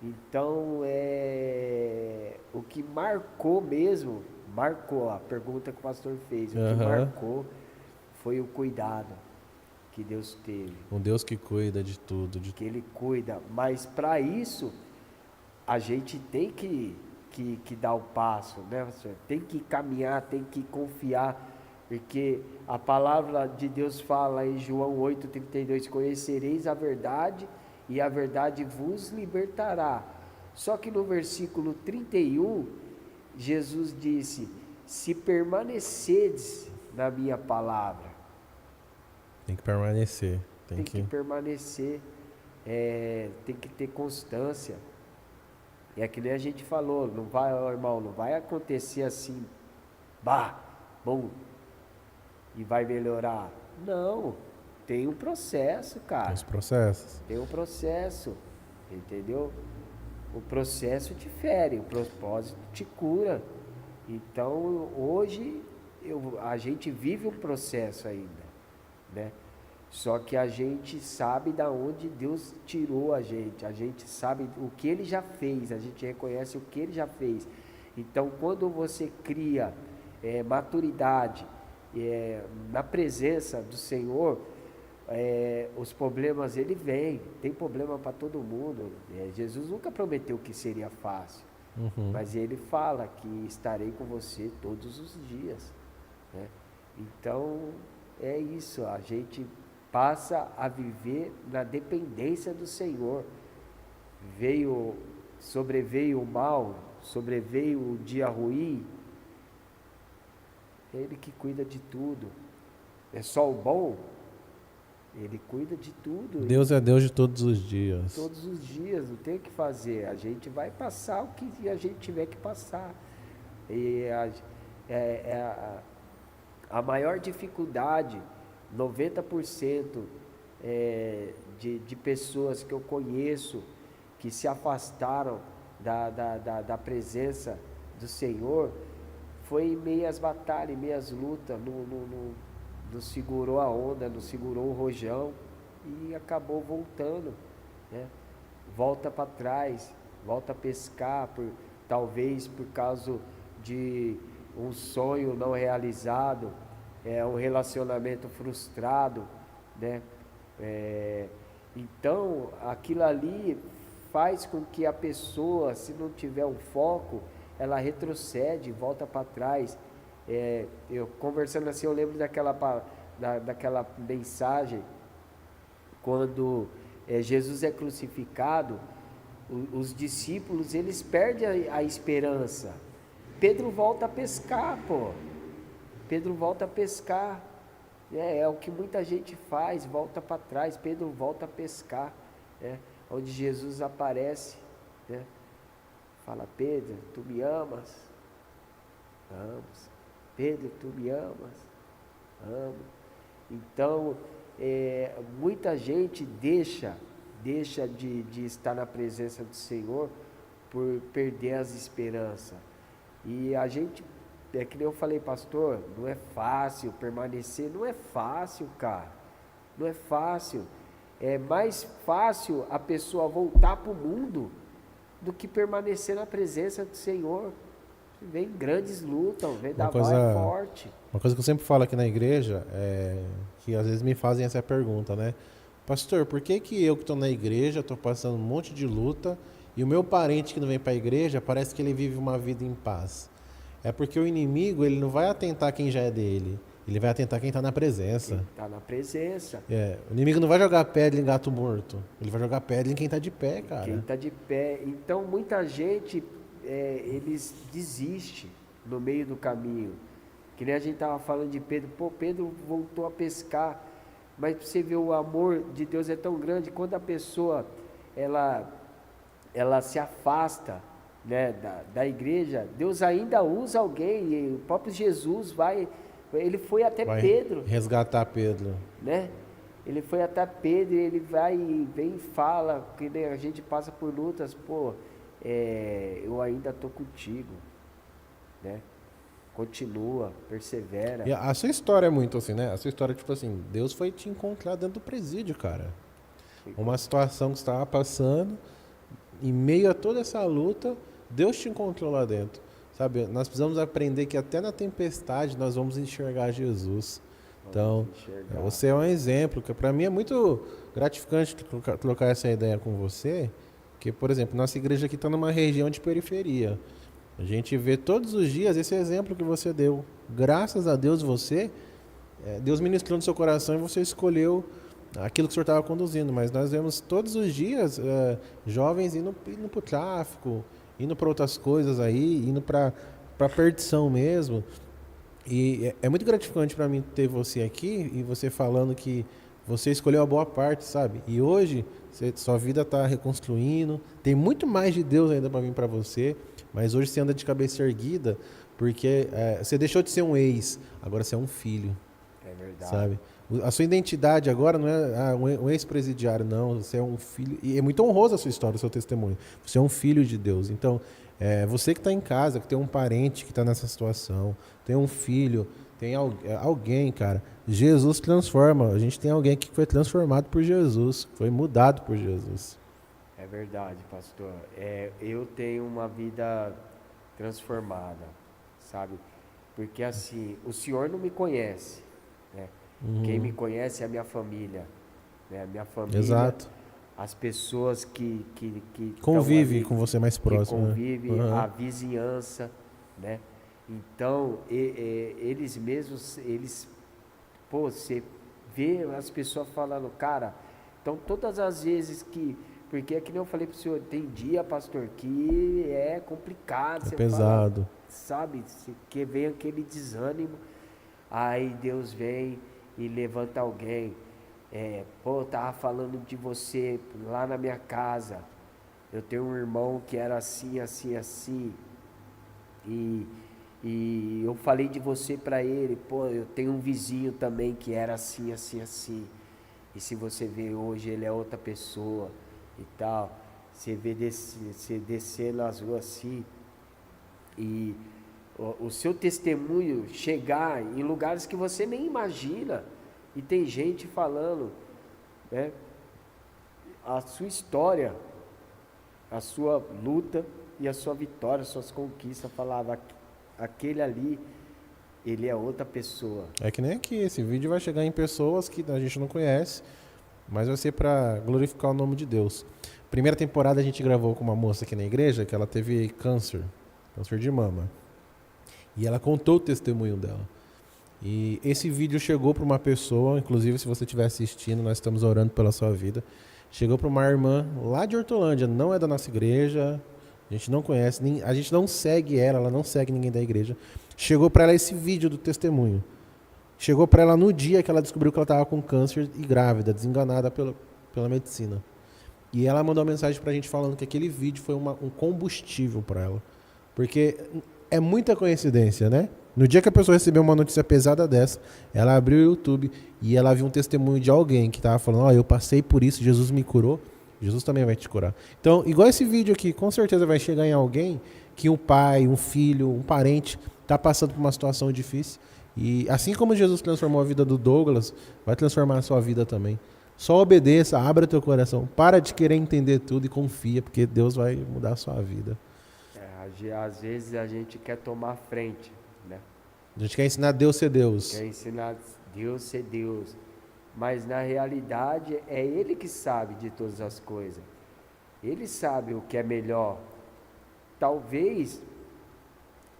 Então, o que marcou mesmo, marcou a pergunta que o pastor fez, o que Aham. marcou foi o cuidado que Deus teve, Um Deus que cuida de tudo, de que Ele cuida. Mas para isso, a gente tem que dar o passo, né, pastor? Tem que caminhar, tem que confiar, porque a palavra de Deus fala em João 8,32, conhecereis a verdade e a verdade vos libertará. Só que no versículo 31, Jesus disse, se permanecerdes na minha palavra, tem que permanecer. tem que permanecer, tem que ter constância. É que nem a gente falou, não vai, ó, irmão, não vai acontecer assim, bom, e vai melhorar. Não, tem um processo, Tem cara. os processos. Tem um processo, entendeu? O processo te fere, o propósito te cura. Então, hoje, a gente vive um processo ainda, né? Só que a gente sabe da onde Deus tirou a gente sabe o que Ele já fez, a gente reconhece o que Ele já fez. Então, quando você cria maturidade na presença do Senhor, os problemas ele vem, tem problema para todo mundo. Jesus nunca prometeu que seria fácil, mas Ele fala que estarei com você todos os dias, né? Então, é isso, a gente passa a viver na dependência do Senhor. Sobreveio o mal, sobreveio o dia ruim, Ele que cuida de tudo. É só o bom, Ele cuida de tudo. Deus é Deus de todos os dias. Todos os dias, não tem o que fazer. A gente vai passar o que a gente tiver que passar. E a maior dificuldade, 90% de pessoas que eu conheço que se afastaram da presença do Senhor, foi em meias batalhas, em meias lutas, não segurou a onda, não segurou o rojão e acabou voltando, né? Volta para trás, volta a pescar, talvez por causa de um sonho não realizado, um relacionamento frustrado, né? Então, aquilo ali faz com que a pessoa, se não tiver um foco, ela retrocede, volta para trás. Eu conversando assim, eu lembro daquela mensagem, quando Jesus é crucificado, os discípulos, eles perdem a esperança. Pedro volta a pescar, Pedro volta a pescar. É o que muita gente faz, volta para trás. Pedro volta a pescar, onde Jesus aparece, né? Fala, Pedro, tu me amas? Amo. Pedro, tu me amas? Amo. Então, muita gente deixa de estar na presença do Senhor por perder as esperanças. E a gente, que nem eu falei, pastor, não é fácil permanecer, não é fácil, cara, não é fácil. É mais fácil a pessoa voltar para o mundo do que permanecer na presença do Senhor. Vem grandes lutas, o vendaval coisa- é forte. Uma coisa que eu sempre falo aqui na igreja é que às vezes me fazem essa pergunta, né? Pastor, por que que eu que estou na igreja estou passando um monte de luta e o meu parente que não vem para a igreja parece que ele vive uma vida em paz? É porque o inimigo ele não vai atentar quem já é dele, ele vai atentar quem está na presença. Quem está na presença. O inimigo não vai jogar pedra em gato morto, ele vai jogar pedra em quem está de pé, cara. Quem está de pé. Então, muita gente, eles desistem no meio do caminho. Que nem a gente estava falando de Pedro. Pô, Pedro voltou a pescar. Mas você vê, o amor de Deus é tão grande. Quando a pessoa, ela se afasta, né, da igreja, Deus ainda usa alguém. E o próprio Jesus ele foi até Vai Pedro. resgatar Pedro. Né? Ele foi até Pedro, ele vai e vem e fala, que né, a gente passa por lutas, pô, eu ainda estou contigo, né? Continua, persevera. E a sua história é muito assim, né? A sua história, tipo assim, Deus foi te encontrar dentro do presídio, cara. Uma situação que você estava passando, em meio a toda essa luta, Deus te encontrou lá dentro. Sabe, nós precisamos aprender que até na tempestade nós vamos enxergar Jesus. Então, você é um exemplo, que para mim é muito gratificante trocar essa ideia com você, que, por exemplo, nossa igreja aqui está numa região de periferia. A gente vê todos os dias esse exemplo que você deu. Graças a Deus Deus ministrou no seu coração e você escolheu aquilo que o senhor estava conduzindo. Mas nós vemos todos os dias jovens indo para o tráfico, indo para outras coisas aí, indo para a perdição mesmo. E é muito gratificante para mim ter você aqui e você falando que você escolheu a boa parte, sabe? E hoje sua vida está reconstruindo, tem muito mais de Deus ainda para vir para você, mas hoje você anda de cabeça erguida porque você deixou de ser um ex, agora você é um filho. É verdade. Sabe? A sua identidade agora não é um ex-presidiário, não. Você é um filho. E é muito honrosa a sua história, o seu testemunho. Você é um filho de Deus. Então, você que está em casa, que tem um parente que está nessa situação, tem um filho, tem alguém, cara. Jesus transforma. A gente tem alguém que foi transformado por Jesus, foi mudado por Jesus. É verdade, pastor. Eu tenho uma vida transformada, sabe? Porque assim, o senhor não me conhece, né? Quem me conhece é a minha família, né? A minha família. Exato. As pessoas que convive com você mais próximo. Que convive, né? a vizinhança, né? Então, eles mesmos, pô, você vê as pessoas falando, cara, então todas as vezes porque é que nem eu falei pro senhor, tem dia, pastor, que é complicado. É pesado. Fala, sabe, que vem aquele desânimo, aí Deus vem e levanta alguém. Pô, eu tava falando de você lá na minha casa, eu tenho um irmão que era assim, assim, assim, e eu falei de você para ele, pô, eu tenho um vizinho também que era assim, assim, assim, e se você vê hoje ele é outra pessoa e tal, você vê você descer nas ruas assim, e o seu testemunho chegar em lugares que você nem imagina, e tem gente falando, né, a sua história, a sua luta e a sua vitória, as suas conquistas, falava, aquele ali, ele é outra pessoa. É que nem aqui, esse vídeo vai chegar em pessoas que a gente não conhece, mas vai ser para glorificar o nome de Deus. Primeira temporada a gente gravou com uma moça aqui na igreja, que ela teve câncer de mama. E ela contou o testemunho dela. E esse vídeo chegou para uma pessoa, inclusive se você estiver assistindo, nós estamos orando pela sua vida. Chegou para uma irmã lá de Hortolândia, não é da nossa igreja, a gente não conhece, a gente não segue ela não segue ninguém da igreja. Chegou para ela esse vídeo do testemunho. Chegou para ela no dia que ela descobriu que ela estava com câncer e grávida, desenganada pela medicina. E ela mandou uma mensagem para a gente falando que aquele vídeo foi um combustível para ela. Porque é muita coincidência, né? No dia que a pessoa recebeu uma notícia pesada dessa, ela abriu o YouTube e ela viu um testemunho de alguém que estava falando, eu passei por isso, Jesus me curou, Jesus também vai te curar. Então, igual esse vídeo aqui, com certeza vai chegar em alguém que um pai, um filho, um parente está passando por uma situação difícil. E assim como Jesus transformou a vida do Douglas, vai transformar a sua vida também. Só obedeça, abra teu coração, para de querer entender tudo e confia, porque Deus vai mudar a sua vida. Às vezes a gente quer tomar frente, né? A gente quer ensinar Deus a ser Deus. Quer ensinar Deus a ser Deus. Mas na realidade é Ele que sabe de todas as coisas. Ele sabe o que é melhor. Talvez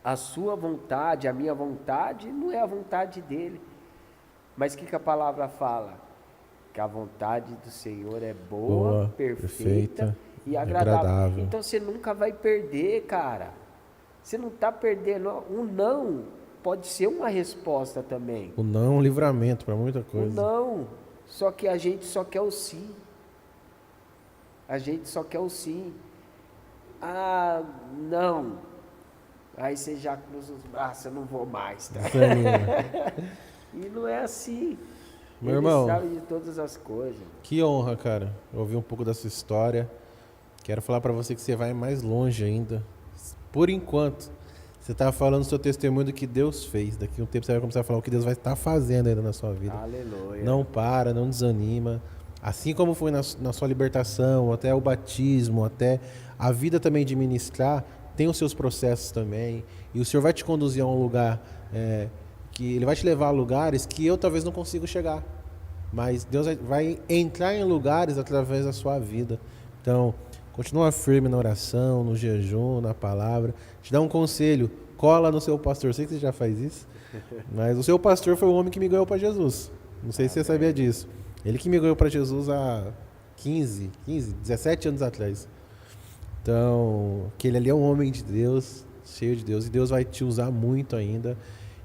a sua vontade, a minha vontade, não é a vontade dele. Mas o que a palavra fala? Que a vontade do Senhor é boa, perfeita e agradável. Então você nunca vai perder, cara. Você não está perdendo. O não pode ser uma resposta também. O não é um livramento para muita coisa. O não. Só que a gente só quer o sim. A gente só quer o sim. Ah, não. Aí você já cruza os braços, eu não vou mais. Tá? E não é assim. Meu irmão, sabe de todas as coisas. Que honra, cara, ouvir um pouco da sua história. Quero falar para você que você vai mais longe ainda. Por enquanto, você está falando o seu testemunho do que Deus fez. Daqui a um tempo você vai começar a falar o que Deus vai estar fazendo ainda na sua vida. Aleluia. Não para, não desanima. Assim como foi na sua libertação, até o batismo, até a vida também de ministrar, tem os seus processos também. E o Senhor vai te conduzir a um lugar... que Ele vai te levar a lugares que eu talvez não consiga chegar. Mas Deus vai entrar em lugares através da sua vida. Então, continua firme na oração, no jejum, na palavra. Te dá um conselho, cola no seu pastor. Eu sei que você já faz isso, mas o seu pastor foi o homem que me ganhou para Jesus. Não sei se você sabia disso. Ele que me ganhou para Jesus há 17 anos atrás. Então, que ele ali é um homem de Deus, cheio de Deus, e Deus vai te usar muito ainda.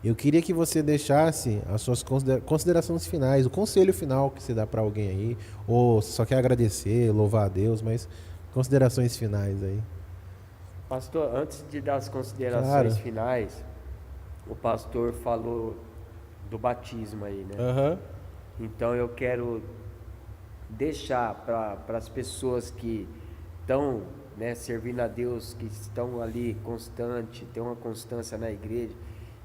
Eu queria que você deixasse as suas considerações finais, o conselho final que você dá para alguém aí, ou só quer agradecer, louvar a Deus, mas considerações finais aí. Pastor, antes de dar as considerações finais, o pastor falou do batismo aí, né? Uhum. Então eu quero deixar para as pessoas que estão, né, servindo a Deus, que estão ali constante, tem uma constância na igreja,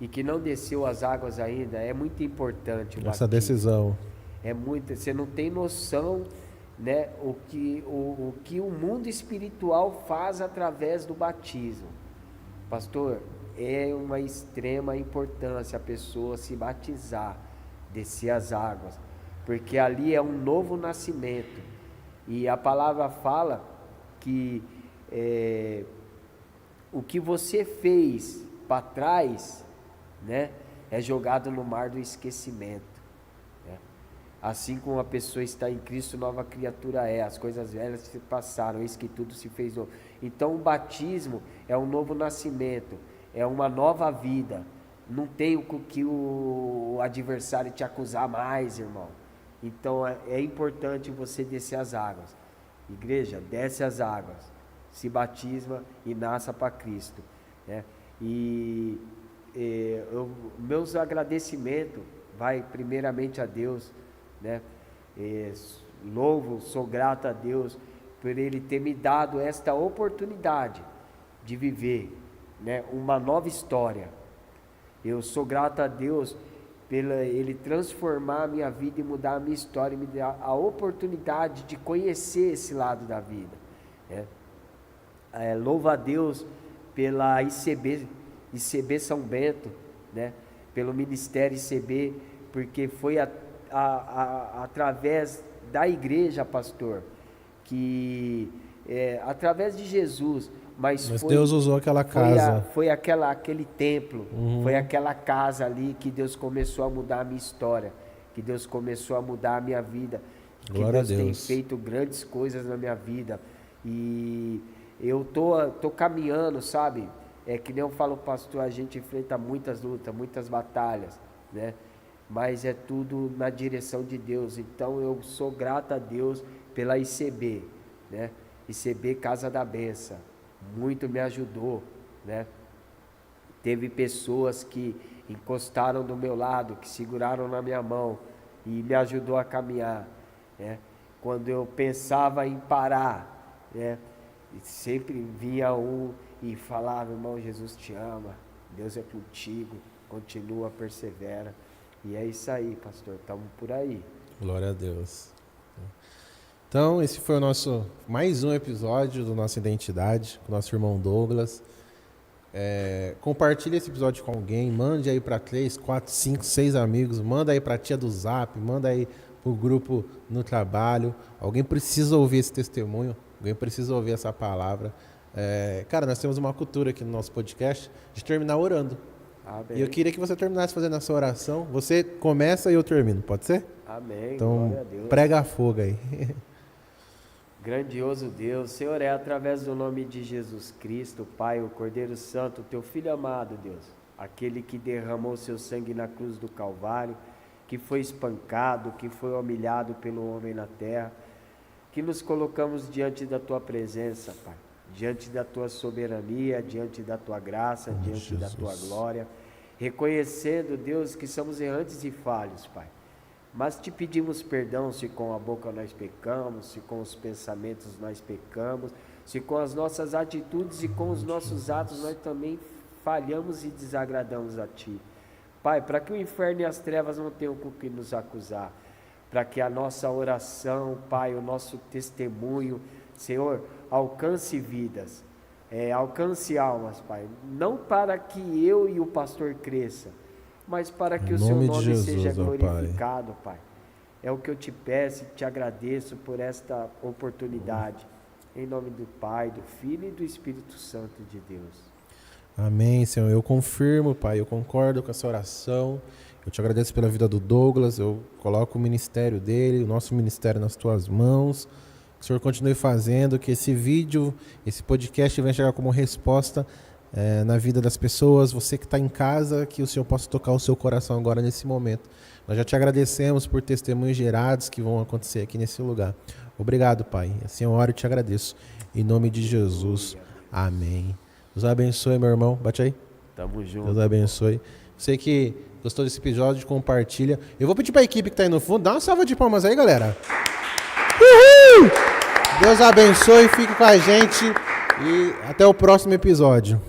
e que não desceu as águas ainda, é muito importante o essa batismo. Decisão. É muito, você não tem noção, né, o que o mundo espiritual faz através do batismo. Pastor, é uma extrema importância a pessoa se batizar, descer as águas, porque ali é um novo nascimento. E a palavra fala que o que você fez para trás, né, é jogado no mar do esquecimento, né? Assim como a pessoa está em Cristo, nova criatura é, as coisas velhas se passaram, eis que tudo se fez novo. Então o batismo é um novo nascimento, é uma nova vida. Não tem o que o adversário te acusar mais, irmão. Então é importante você descer as águas. Igreja, desce as águas, se batisma e nasça para Cristo, né? Meus agradecimentos vai primeiramente a Deus, né? Louvo, sou grato a Deus por Ele ter me dado esta oportunidade de viver, né, uma nova história. Eu sou grato a Deus pela Ele transformar a minha vida e mudar a minha história, e me dar a oportunidade de conhecer esse lado da vida, né? Louvo a Deus pela ICB São Bento, né? Pelo Ministério ICB, porque foi através da igreja, pastor, que através de Jesus, mas Deus usou aquela casa. Foi aquele templo, foi aquela casa ali que Deus começou a mudar a minha história, que Deus começou a mudar a minha vida, Glória que Deus a tem Deus. feito grandes coisas na minha vida. E eu tô caminhando, sabe? Que nem eu falo, pastor, a gente enfrenta muitas lutas, muitas batalhas, né? Mas é tudo na direção de Deus. Então eu sou grato a Deus pela ICB, né? ICB Casa da Benção, muito me ajudou, né? Teve pessoas que encostaram do meu lado, que seguraram na minha mão e me ajudou a caminhar, né? Quando eu pensava em parar, né, sempre vinha um e falava: irmão, Jesus te ama, Deus é contigo, continua, persevera. E é isso aí, pastor, estamos por aí. Glória a Deus. Então, esse foi o nosso mais um episódio do Nossa Identidade, com o nosso irmão Douglas. Compartilhe esse episódio com alguém, mande aí para 3, 4, 5, 6 amigos, manda aí para a tia do Zap, manda aí para o grupo no trabalho. Alguém precisa ouvir esse testemunho, alguém precisa ouvir essa palavra. Cara, nós temos uma cultura aqui no nosso podcast de terminar orando. Amém. E eu queria que você terminasse fazendo a sua oração. Você começa e eu termino, pode ser? Amém. Então, Glória a Deus. prega fogo aí. Grandioso Deus, Senhor, é através do nome de Jesus Cristo, Pai, o Cordeiro Santo, teu Filho amado, Deus, aquele que derramou seu sangue na cruz do Calvário, que foi espancado, que foi humilhado pelo homem na terra, que nos colocamos diante da tua presença, Pai, diante da tua soberania, diante da tua graça, diante da tua glória, reconhecendo, Deus, que somos errantes e falhos, Pai. Mas te pedimos perdão se com a boca nós pecamos, se com os pensamentos nós pecamos, se com as nossas atitudes e com os nossos atos nós também falhamos e desagradamos a Ti. Pai, para que o inferno e as trevas não tenham com que nos acusar, para que a nossa oração, Pai, o nosso testemunho, Senhor, alcance vidas, alcance almas, Pai. Não para que eu e o pastor cresça, mas para que o seu nome seja glorificado, Pai. É o que eu te peço e te agradeço por esta oportunidade. Em nome do Pai, do Filho e do Espírito Santo de Deus. Amém, Senhor. Eu confirmo, Pai, eu concordo com essa oração. Eu te agradeço pela vida do Douglas. Eu coloco o ministério dele, o nosso ministério nas tuas mãos. Que o Senhor continue fazendo, que esse vídeo, esse podcast venha chegar como resposta na vida das pessoas, você que está em casa, que o Senhor possa tocar o seu coração agora nesse momento. Nós já te agradecemos por testemunhos gerados que vão acontecer aqui nesse lugar. Obrigado, Pai. Assim eu oro e te agradeço. Em nome de Jesus. Amém. Deus abençoe, meu irmão. Bate aí. Tamo junto. Deus abençoe. Você que gostou desse episódio, compartilha. Eu vou pedir para a equipe que está aí no fundo, dá uma salva de palmas aí, galera. Uhul! Deus abençoe, fique com a gente e até o próximo episódio.